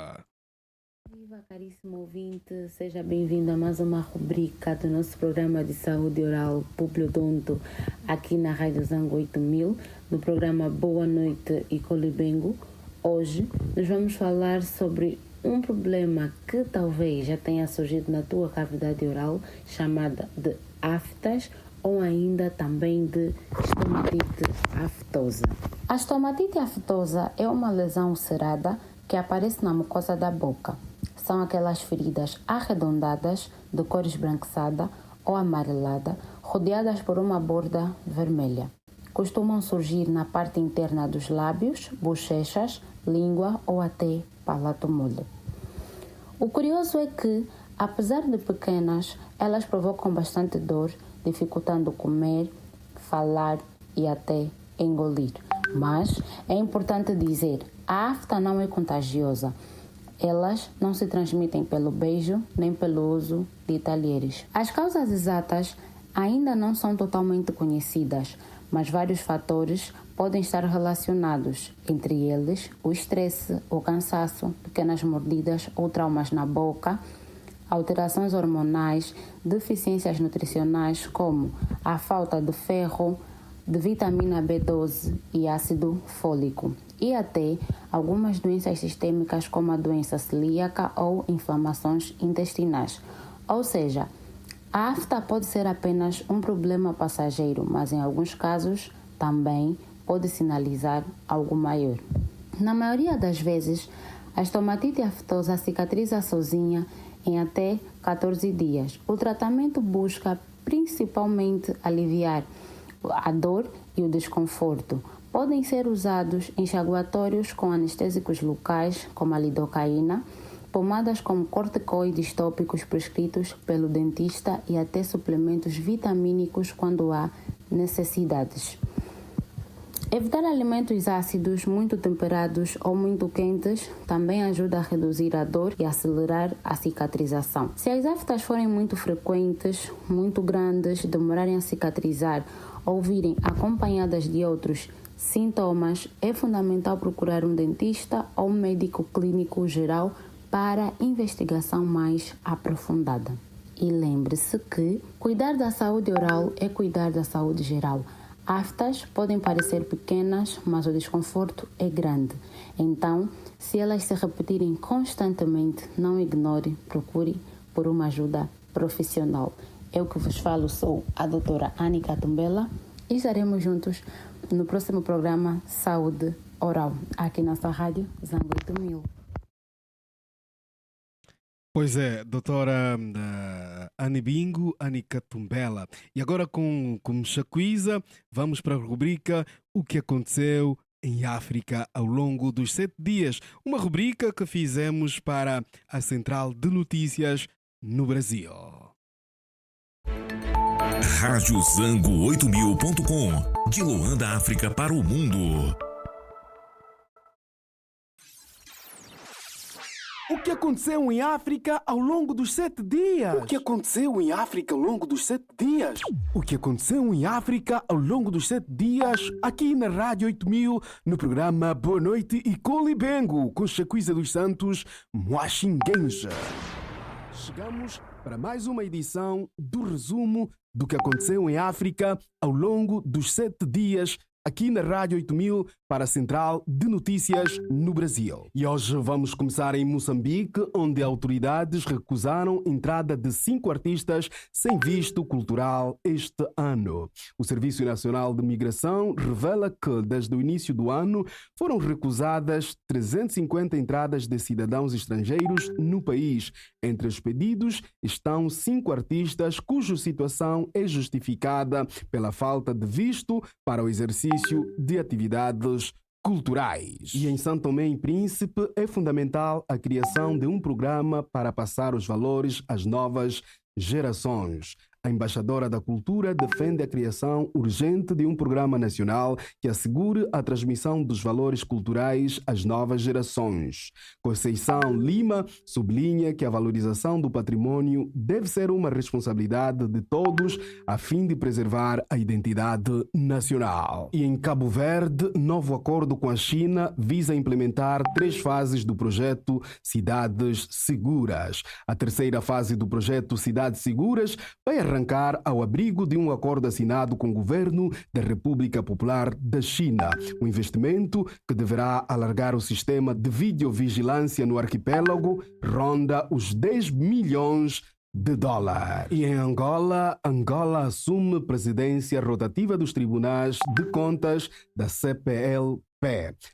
Viva, caríssimo ouvinte, seja bem-vindo a mais uma rubrica do nosso programa de saúde oral Publiodonto aqui na Rádio Zango 8000, no programa Boa Noite e Colibengo. Hoje nós vamos falar sobre um problema que talvez já tenha surgido na tua cavidade oral, chamada de aftas ou ainda também de estomatite aftosa. A estomatite aftosa é uma lesão ulcerada que aparece na mucosa da boca. São aquelas feridas arredondadas, de cor esbranquiçada ou amarelada, rodeadas por uma borda vermelha. Costumam surgir na parte interna dos lábios, bochechas, língua ou até palato mole. O curioso é que, apesar de pequenas, elas provocam bastante dor, dificultando comer, falar e até engolir. Mas é importante dizer, a afta não é contagiosa. Elas não se transmitem pelo beijo nem pelo uso de talheres. As causas exatas ainda não são totalmente conhecidas, mas vários fatores podem estar relacionados, entre eles o estresse, o cansaço, pequenas mordidas ou traumas na boca, alterações hormonais, deficiências nutricionais como a falta de ferro, de vitamina B12 e ácido fólico, e até algumas doenças sistêmicas como a doença celíaca ou inflamações intestinais. Ou seja, a afta pode ser apenas um problema passageiro, mas em alguns casos também pode sinalizar algo maior. Na maioria das vezes, a estomatite aftosa cicatriza sozinha em até 14 dias. O tratamento busca principalmente aliviar a dor e o desconforto. Podem ser usados enxaguatórios com anestésicos locais, como a lidocaína, pomadas com corticoides tópicos prescritos pelo dentista e até suplementos vitamínicos quando há necessidades. Evitar alimentos ácidos, muito temperados ou muito quentes também ajuda a reduzir a dor e acelerar a cicatrização. Se as aftas forem muito frequentes, muito grandes, demorarem a cicatrizar ou virem acompanhadas de outros sintomas, é fundamental procurar um dentista ou um médico clínico geral para investigação mais aprofundada. E lembre-se que cuidar da saúde oral é cuidar da saúde geral. Aftas podem parecer pequenas, mas o desconforto é grande. Então, se elas se repetirem constantemente, não ignore, procure por uma ajuda profissional. Eu que vos falo sou a doutora Anica Tombela e estaremos juntos no próximo programa Saúde Oral, aqui na sua rádio Zango 8000. Pois é, doutora Ani Bingo, Anica Tombela. E agora com Chacuiza, vamos para a rubrica O que aconteceu em África ao longo dos 7 dias. Uma rubrica que fizemos para a Central de Notícias no Brasil. Rádio Zango 8000.com, de Luanda, África para o mundo. O que aconteceu em África ao longo dos 7 dias? O que aconteceu em África ao longo dos 7 dias? O que aconteceu em África ao longo dos 7 dias? Aqui na Rádio 8000, no programa Boa Noite e Colibengo, com Chacuiza dos Santos, Moaxinguenja. Chegamos para mais uma edição do resumo do que aconteceu em África ao longo dos 7 dias, aqui na Rádio 8000 para a Central de Notícias no Brasil. E hoje vamos começar em Moçambique, onde autoridades recusaram a entrada de 5 artistas sem visto cultural este ano. O Serviço Nacional de Migração revela que, desde o início do ano, foram recusadas 350 entradas de cidadãos estrangeiros no país. Entre os pedidos estão 5 artistas cuja situação é justificada pela falta de visto para o exercício de atividades culturais. E em São Tomé e Príncipe é fundamental a criação de um programa para passar os valores às novas gerações. a embaixadora da cultura defende a criação urgente de um programa nacional que assegure a transmissão dos valores culturais às novas gerações. Conceição Lima sublinha que a valorização do patrimônio deve ser uma responsabilidade de todos a fim de preservar a identidade nacional. E em Cabo Verde, novo acordo com a China visa implementar 3 fases do projeto Cidades Seguras. A terceira fase do projeto Cidades Seguras vai arrancar ao abrigo de um acordo assinado com o governo da República Popular da China. Um investimento que deverá alargar o sistema de videovigilância no arquipélago ronda os 10 milhões de dólares. E em Angola assume presidência rotativa dos tribunais de contas da CPLP.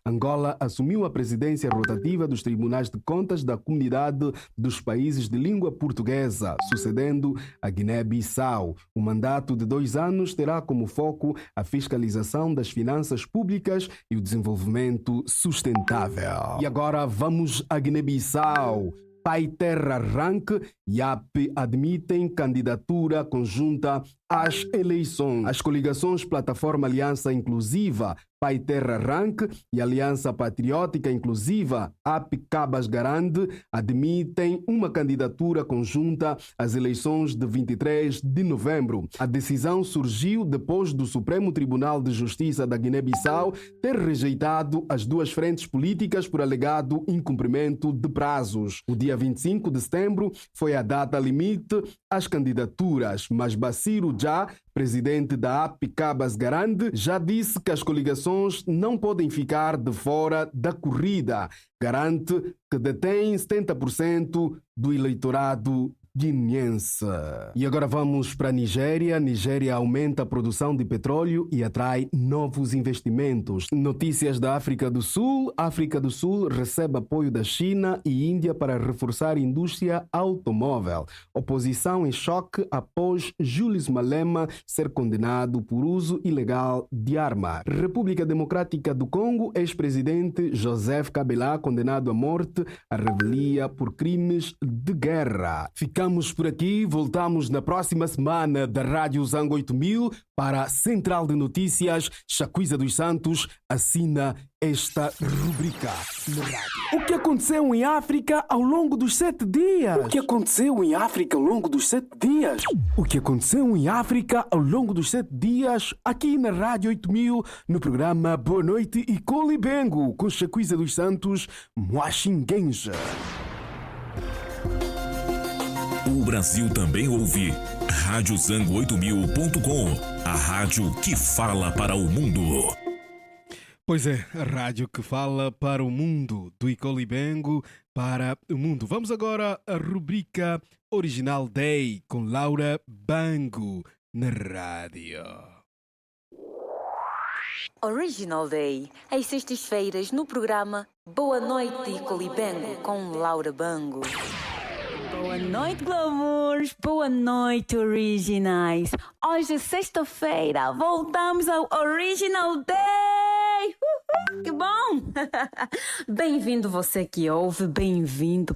Angola assumiu a presidência rotativa dos tribunais de contas da comunidade dos países de língua portuguesa, sucedendo a Guiné-Bissau. O mandato de 2 anos terá como foco a fiscalização das finanças públicas e o desenvolvimento sustentável. E agora vamos a Guiné-Bissau. Pai Terra Rank e AP admitem candidatura conjunta às eleições. As coligações Plataforma Aliança Inclusiva, Pai Terra Rank e Aliança Patriótica Inclusiva, AP Cabas Garande, admitem uma candidatura conjunta às eleições de 23 de novembro. A decisão surgiu depois do Supremo Tribunal de Justiça da Guiné-Bissau ter rejeitado as 2 frentes políticas por alegado incumprimento de prazos. O dia 25 de setembro foi a data limite às candidaturas, mas Baciro Já, presidente da AP Cabas Garande, já disse que as coligações não podem ficar de fora da corrida. Garante que detém 70% do eleitorado guineense. E agora vamos para a Nigéria. Nigéria aumenta a produção de petróleo e atrai novos investimentos. Notícias da África do Sul. África do Sul recebe apoio da China e Índia para reforçar a indústria automóvel. Oposição em choque após Julius Malema ser condenado por uso ilegal de arma. República Democrática do Congo, ex-presidente Joseph Kabila condenado à morte à revelia por crimes de guerra. Ficamos por aqui, voltamos na próxima semana da Rádio Zango 8000 para a Central de Notícias. Chacuíza dos Santos assina esta rubrica na rádio. O que aconteceu em África ao longo dos 7 dias? O que aconteceu em África ao longo dos 7 dias? O que aconteceu em África ao longo dos 7 dias? Aqui na Rádio 8000, no programa Boa Noite e Colibengo, com Chacuíza dos Santos, Moaxinguenja. O Brasil também ouve radiozango8000.com, a rádio que fala para o mundo. Pois é, a rádio que fala para o mundo, do Icolibengo para o mundo. Vamos agora à rubrica Original Day com Laura Bango na rádio. Original Day, às sextas-feiras no programa Boa Noite Icolibengo com Laura Bango. Boa noite, glamours! Boa noite, originais! Hoje é sexta-feira, voltamos ao Original Day! Que bom! Bem-vindo você que ouve, bem-vindo.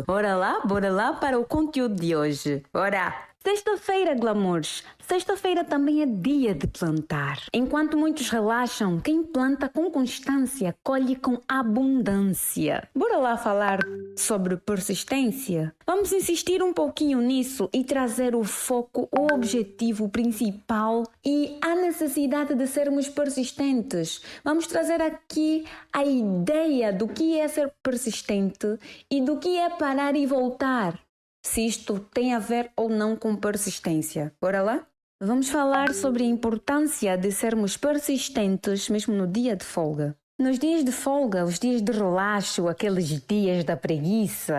Bora lá para o conteúdo de hoje. Bora! Sexta-feira, glamours. Sexta-feira também é dia de plantar. Enquanto muitos relaxam, quem planta com constância colhe com abundância. Bora lá falar sobre persistência? Vamos insistir um pouquinho nisso e trazer o foco, o objetivo principal e a necessidade de sermos persistentes. Vamos trazer aqui a ideia do que é ser persistente e do que é parar e voltar. Se isto tem a ver ou não com persistência. Bora lá? Vamos falar sobre a importância de sermos persistentes mesmo no dia de folga. Nos dias de folga, os dias de relaxo, aqueles dias da preguiça,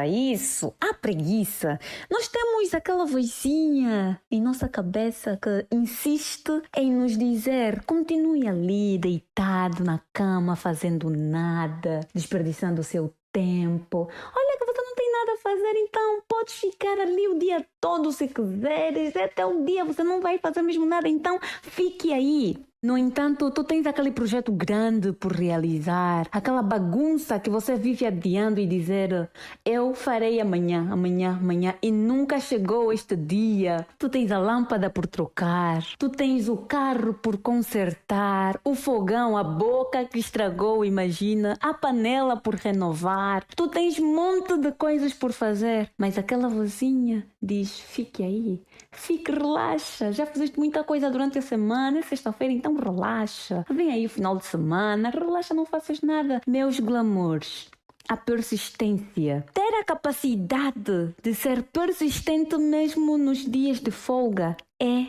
a preguiça, nós temos aquela vozinha em nossa cabeça que insiste em nos dizer: continue ali, deitado na cama, fazendo nada, desperdiçando o seu tempo. Olha que você não tem nada a fazer, então podes ficar ali o dia todo se quiseres, até o dia você não vai fazer mesmo nada, então fique aí. No entanto, tu tens aquele projeto grande por realizar, aquela bagunça que você vive adiando e dizer eu farei amanhã, amanhã, amanhã, e nunca chegou este dia. Tu tens a lâmpada por trocar, tu tens o carro por consertar, o fogão, a boca que estragou, imagina, a panela por renovar. Tu tens um monte de coisas por fazer, mas aquela vozinha diz, fique aí, fique, relaxa, já fizeste muita coisa durante a semana, sexta-feira, então relaxa. Vem aí o final de semana, relaxa, não faças nada. Meus glamours, a persistência. Ter a capacidade de ser persistente mesmo nos dias de folga é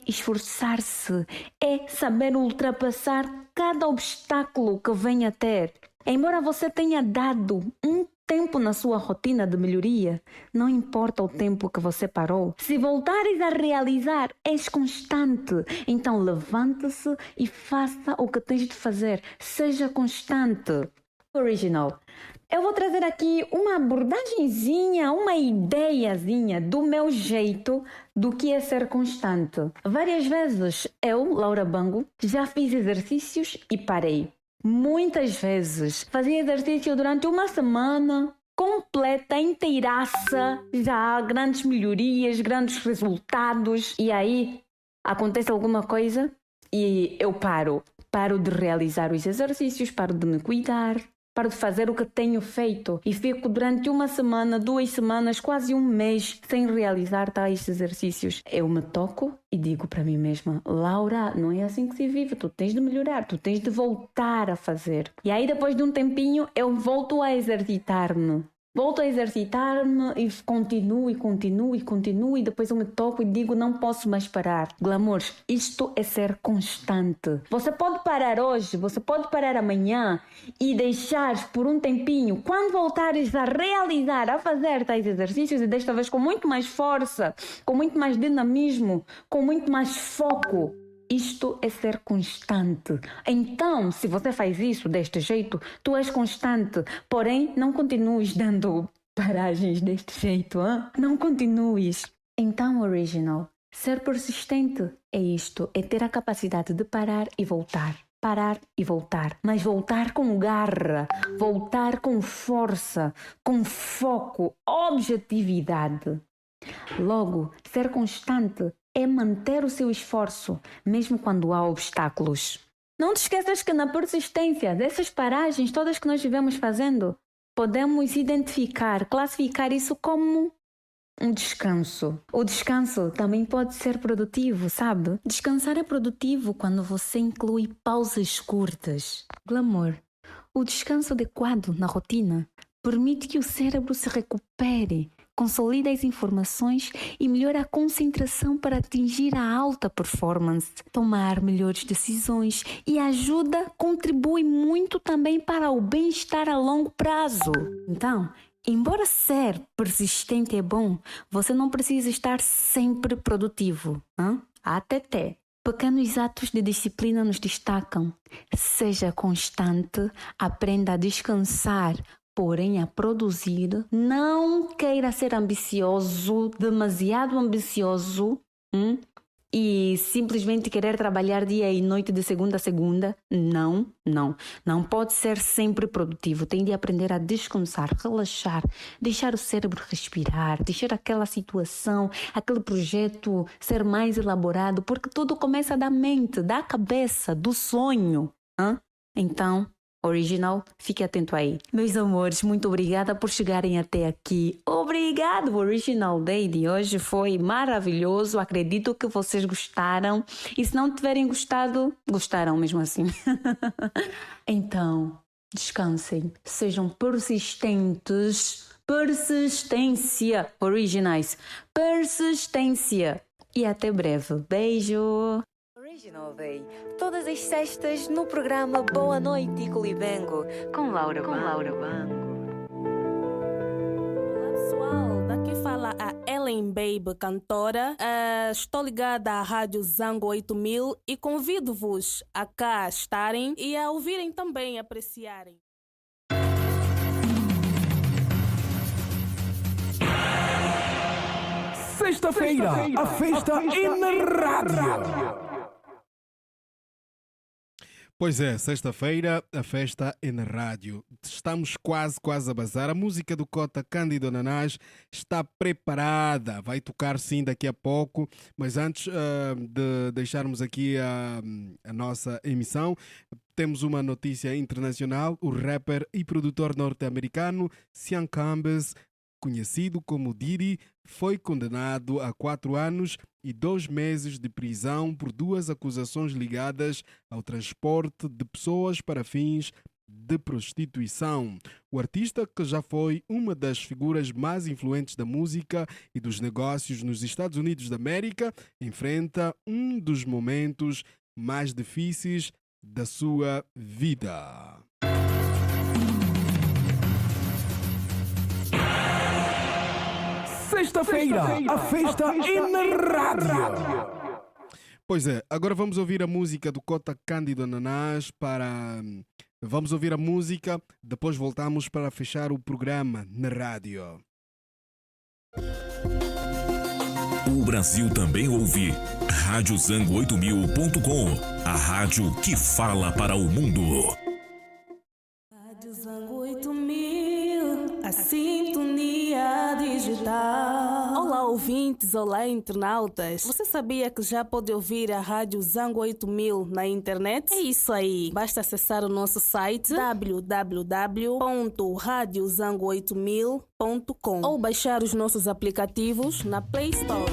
esforçar-se, é saber ultrapassar cada obstáculo que venha a ter. Embora você tenha dado um tempo na sua rotina de melhoria, não importa o tempo que você parou. Se voltares a realizar, és constante. Então levante-se e faça o que tens de fazer. Seja constante. Original. Eu vou trazer aqui uma abordagenzinha, uma ideiazinha do meu jeito do que é ser constante. Várias vezes eu, Laura Bango, já fiz exercícios e parei. Muitas vezes fazia exercício durante uma semana completa, inteiraça, já há grandes melhorias, grandes resultados, e aí acontece alguma coisa e eu paro de realizar os exercícios, paro de me cuidar, paro de fazer o que tenho feito e fico durante uma semana, 2 semanas, quase um mês sem realizar tais exercícios. Eu me toco e digo para mim mesma, Laura, não é assim que se vive, tu tens de melhorar, tu tens de voltar a fazer. E aí depois de um tempinho eu volto a exercitar-me. Volto a exercitar-me e continuo e depois eu me toco e digo, não posso mais parar. Glamours, isto é ser constante. Você pode parar hoje, você pode parar amanhã e deixar por um tempinho. Quando voltares a realizar, a fazer tais exercícios e desta vez com muito mais força, com muito mais dinamismo, com muito mais foco, isto é ser constante. Então, se você faz isso deste jeito, tu és constante. Porém, não continues dando paragens deste jeito, hein? Não continues. Então, Original, ser persistente é isto, é ter a capacidade de parar e voltar. Parar e voltar, mas voltar com garra, voltar com força, com foco, objetividade. Logo, ser constante é manter o seu esforço, mesmo quando há obstáculos. Não te esqueças que na persistência dessas paragens todas que nós vivemos fazendo, podemos identificar, classificar isso como um descanso. O descanso também pode ser produtivo, sabe? Descansar é produtivo quando você inclui pausas curtas. Glamour. O descanso adequado na rotina permite que o cérebro se recupere, consolida as informações e melhora a concentração para atingir a alta performance, tomar melhores decisões e contribui muito também para o bem-estar a longo prazo. Então, embora ser persistente é bom, você não precisa estar sempre produtivo. ATT. Pequenos atos de disciplina nos destacam. Seja constante, aprenda a descansar, porém a produzir. Não queira ser ambicioso, demasiado ambicioso, e simplesmente querer trabalhar dia e noite de segunda a segunda. Não pode ser sempre produtivo. Tem de aprender a descansar, relaxar, deixar o cérebro respirar, deixar aquela situação, aquele projeto ser mais elaborado, porque tudo começa da mente, da cabeça, do sonho. Então, Original, fique atento aí. Meus amores, muito obrigada por chegarem até aqui. Obrigado! O Original Day de hoje foi maravilhoso. Acredito que vocês gostaram. E se não tiverem gostado, gostaram mesmo assim. Então, descansem. Sejam persistentes. Persistência. Originais. Persistência. E até breve. Beijo! Original Day, todas as sextas no programa Boa Noite Colibengo, com Laura Bango. Olá pessoal, daqui fala a Ellen Baby, cantora. Estou ligada à Rádio Zango 8000 e convido-vos a cá estarem e a ouvirem também, apreciarem. Sexta-feira, a festa é na rádio. Pois é, sexta-feira a festa é na rádio. Estamos quase a bazar. A música do Cota Cândido Ananás está preparada. Vai tocar sim daqui a pouco. Mas antes de deixarmos aqui a nossa emissão, temos uma notícia internacional. O rapper e produtor norte-americano Sean Combs, conhecido como Diddy, foi condenado a 4 anos e 2 meses de prisão por 2 acusações ligadas ao transporte de pessoas para fins de prostituição. O artista, que já foi uma das figuras mais influentes da música e dos negócios nos Estados Unidos da América, enfrenta um dos momentos mais difíceis da sua vida. Sexta-feira, a festa é na rádio. Pois é, agora vamos ouvir a música do Cota Cândido Ananás Vamos ouvir a música, depois voltamos para fechar o programa na rádio. O Brasil também ouve radiozango8000.com, a rádio que fala para o mundo. Rádio Zango 8000, a sintonia digital. Olá ouvintes, olá internautas. Você sabia que já pode ouvir a Rádio Zango 8000 na internet? É isso aí, basta acessar o nosso site www.radiozango8000.com ou baixar os nossos aplicativos na Play Store.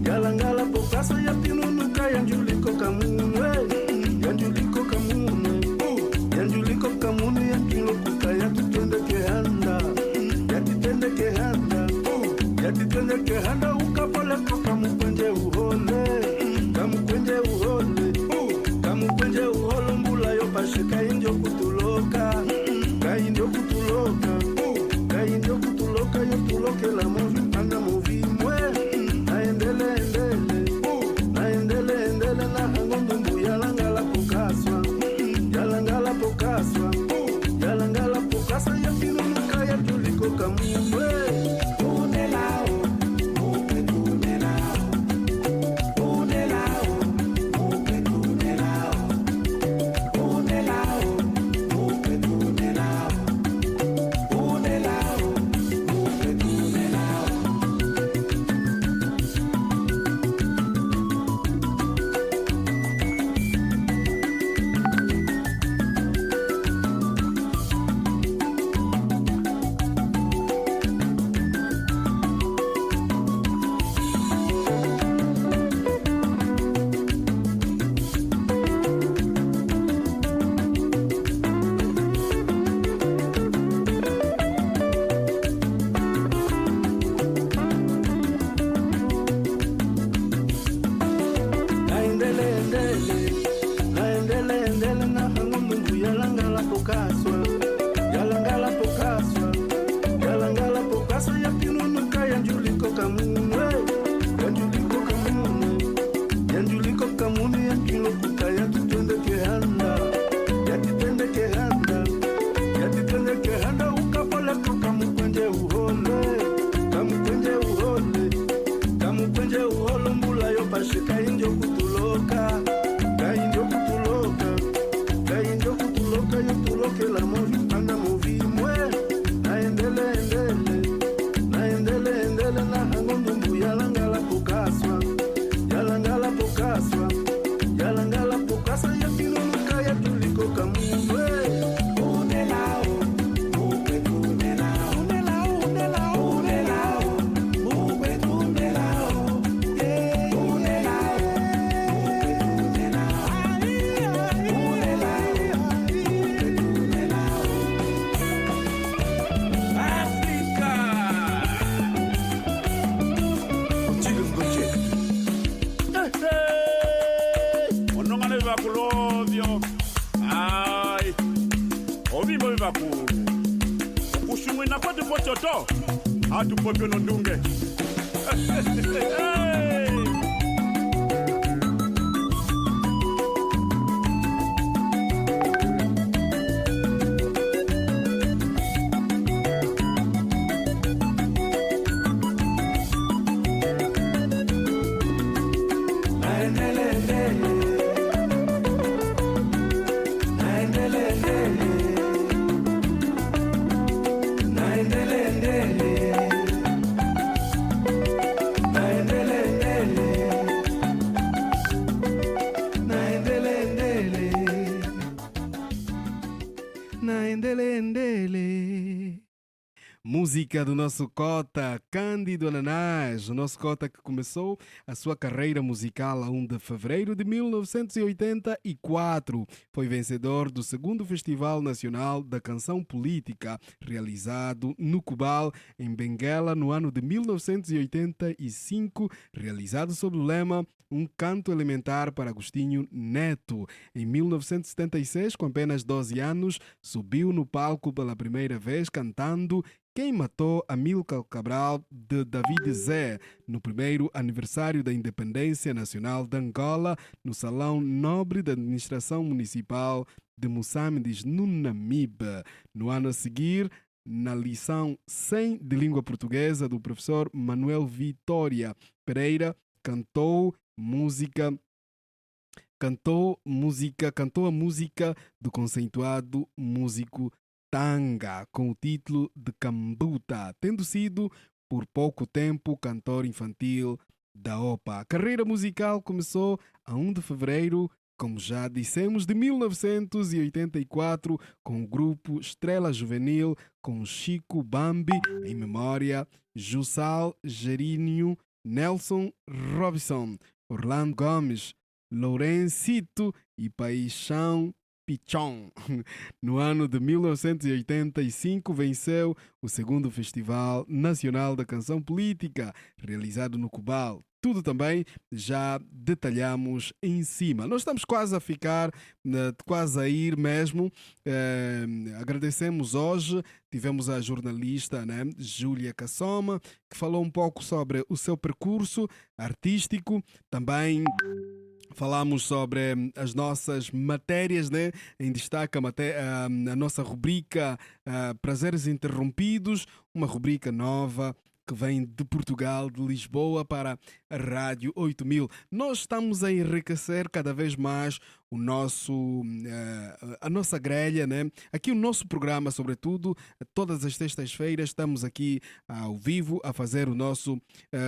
Yalangala pokaswa ya pinunuka yanjuliko kamune yanjuliko kamune yanjuliko kamune yanjulokuka yatitendeke handa ukapole kamukwenje uhole mbula yo pashika injo kutuloka kainjo kutuloka yo tuloke la movi anda movi mwe naendele na hangondo mbuya langala pokaswa ya pinunuka ya juliko kamwe Okushumwe na kwati pochoto Atu popio no dunge. Música do nosso cota Cândido Ananás, o nosso cota que começou a sua carreira musical a 1 de fevereiro de 1984. Foi vencedor do 2º Festival Nacional da Canção Política, realizado no Cubal, em Benguela, no ano de 1985, realizado sob o lema Um Canto Elementar para Agostinho Neto. Em 1976, com apenas 12 anos, subiu no palco pela primeira vez cantando Quem Matou Amílcar Cabral, de David Zé, no primeiro aniversário da Independência Nacional de Angola, no Salão Nobre da Administração Municipal de Moçambique, no Namibe. No ano a seguir, na lição 100 de língua portuguesa do professor Manuel Vitória Pereira, cantou a música do conceituado músico Tanga, com o título de Cambuta, tendo sido por pouco tempo cantor infantil da OPA. A carreira musical começou a 1 de fevereiro, como já dissemos, de 1984, com o grupo Estrela Juvenil, com Chico Bambi, em memória, Jussal Gerinho, Nelson Robson, Orlando Gomes, Lourencito e Paixão Pichon. No ano de 1985, venceu o 2º Festival Nacional da Canção Política, realizado no Cubal. Tudo também já detalhamos em cima. Nós estamos quase a ficar, quase a ir mesmo. Agradecemos hoje, tivemos a jornalista, né, Júlia Cassoma, que falou um pouco sobre o seu percurso artístico. Também falamos sobre as nossas matérias, né? Em destaque a nossa rubrica Prazeres Interrompidos, uma rubrica nova que vem de Portugal, de Lisboa, para a Rádio 8000. Nós estamos a enriquecer cada vez mais a nossa grelha, né? Aqui o nosso programa, sobretudo, todas as sextas-feiras estamos aqui ao vivo a fazer o nosso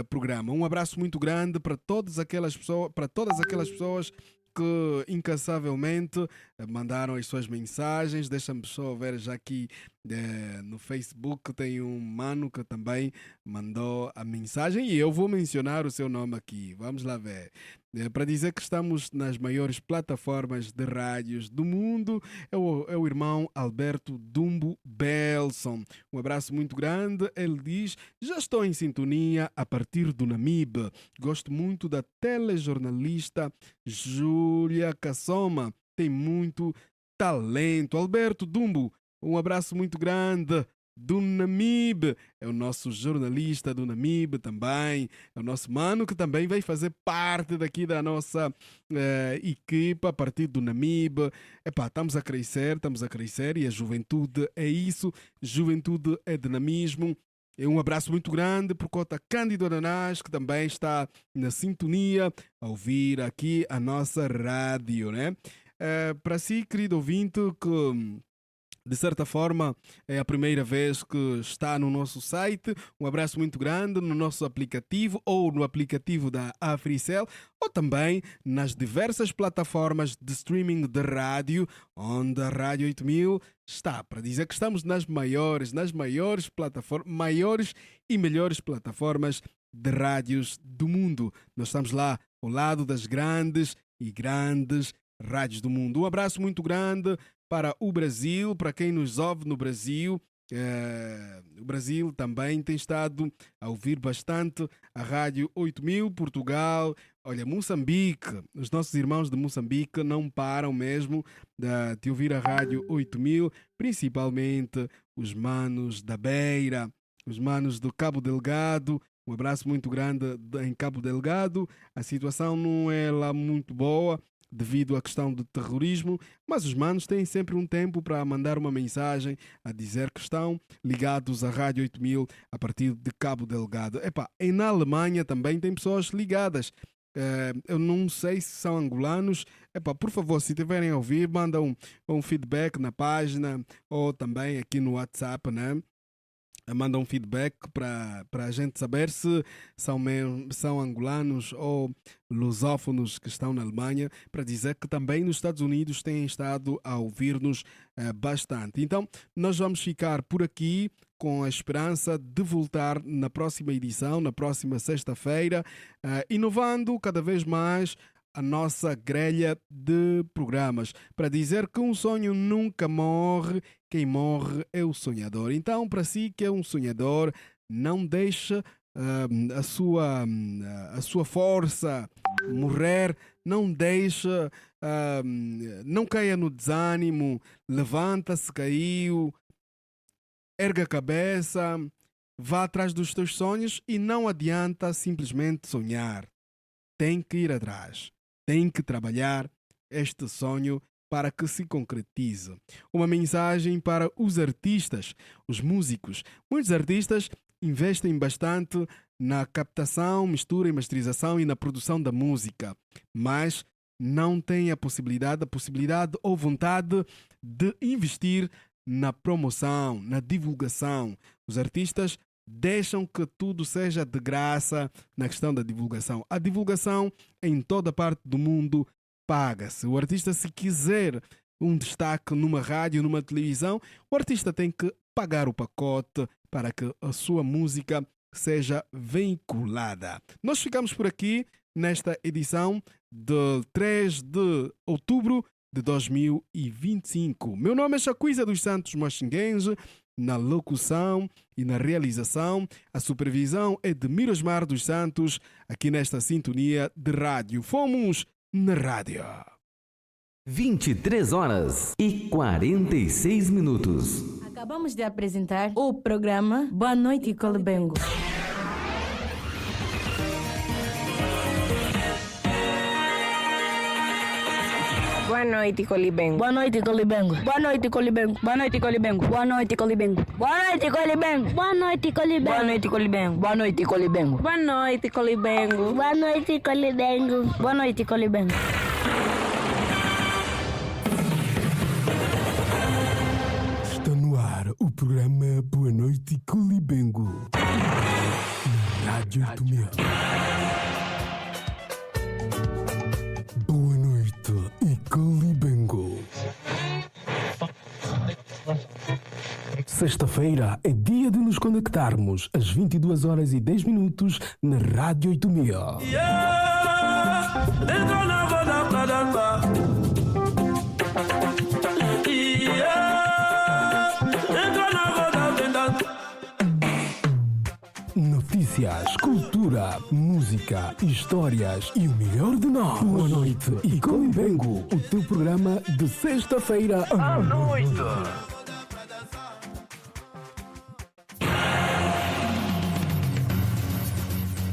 programa. Um abraço muito grande para todas aquelas pessoas que incansavelmente mandaram as suas mensagens. Deixa-me só ver já aqui no Facebook, tem um mano que também mandou a mensagem e eu vou mencionar o seu nome aqui. Vamos lá ver. Para dizer que estamos nas maiores plataformas de rádios do mundo, é o irmão Alberto Dumbo Belson. Um abraço muito grande. Ele diz: já estou em sintonia a partir do Namibe. Gosto muito da telejornalista Júlia Cassoma. Tem muito talento. Alberto Dumbo, um abraço muito grande. Do Namibe, é o nosso jornalista do Namibe também, é o nosso mano que também vai fazer parte daqui da nossa equipa a partir do Namibe. Estamos a crescer e a juventude é isso, juventude é dinamismo. Um abraço muito grande por conta Cândido Ananás, que também está na sintonia a ouvir aqui a nossa rádio, né? Para si, querido ouvinte, que de certa forma é a primeira vez que está no nosso site, um abraço muito grande no nosso aplicativo ou no aplicativo da Africell ou também nas diversas plataformas de streaming de rádio, onde a Rádio 8000 está. Para dizer que estamos nas maiores plataformas, maiores e melhores plataformas de rádios do mundo. Nós estamos lá ao lado das grandes rádios do mundo. Um abraço muito grande para o Brasil, para quem nos ouve no Brasil. O Brasil também tem estado a ouvir bastante a Rádio 8000, Portugal, olha, Moçambique. Os nossos irmãos de Moçambique não param mesmo de ouvir a Rádio 8000, principalmente os manos da Beira, os manos do Cabo Delgado. Um abraço muito grande em Cabo Delgado. A situação não é lá muito boa devido à questão do terrorismo, mas os manos têm sempre um tempo para mandar uma mensagem a dizer que estão ligados à Rádio 8000 a partir de Cabo Delgado. E na Alemanha também tem pessoas ligadas. Eu não sei se são angolanos. Por favor, se tiverem a ouvir, manda um feedback na página ou também aqui no WhatsApp, né? Manda um feedback para a gente saber se são angolanos ou lusófonos que estão na Alemanha, para dizer que também nos Estados Unidos têm estado a ouvir-nos bastante. Então, nós vamos ficar por aqui com a esperança de voltar na próxima edição, na próxima sexta-feira, inovando cada vez mais a nossa grelha de programas, para dizer que um sonho nunca morre, quem morre é o sonhador. Então, para si que é um sonhador, não deixe a sua força morrer, não deixe, não caia no desânimo, levanta-se, caiu, erga a cabeça, vá atrás dos teus sonhos e não adianta simplesmente sonhar. Tem que ir atrás. Tem que trabalhar este sonho para que se concretize. Uma mensagem para os artistas, os músicos. Muitos artistas investem bastante na captação, mistura e masterização e na produção da música, mas não têm a possibilidade ou vontade de investir na promoção, na divulgação. Os artistas deixam que tudo seja de graça na questão da divulgação. A divulgação em toda parte do mundo paga-se. O artista, se quiser um destaque numa rádio, numa televisão, o artista tem que pagar o pacote para que a sua música seja veiculada. Nós ficamos por aqui nesta edição de 3 de outubro de 2025. Meu nome é Chacuíza dos Santos Machinguense. Na locução e na realização, a supervisão é de Mirosmar dos Santos, aqui nesta sintonia de rádio. Fomos na rádio. 23h46. Acabamos de apresentar o programa Boa Noite Colibengo. Boa noite, Colibengo. Boa noite, Colibengo. Boa noite, Colibengo. Boa noite, Colibengo. Boa noite, Colibengo. Boa noite, Colibengo. Boa noite, Colibengo. Boa noite, Colibengo. Boa noite, Colibengo. Boa noite, Colibengo. Boa noite, Colibengo. Boa noite, Colibengo. Está no ar o programa Boa Noite Colibengo, na Rádio 8000. Boa noite e Colibengo. Sexta-feira é dia de nos conectarmos às 22h10 na Rádio 8000. Notícias, cultura, música, histórias e o melhor de nós. Boa noite e Colibengo, o teu programa de sexta-feira à noite.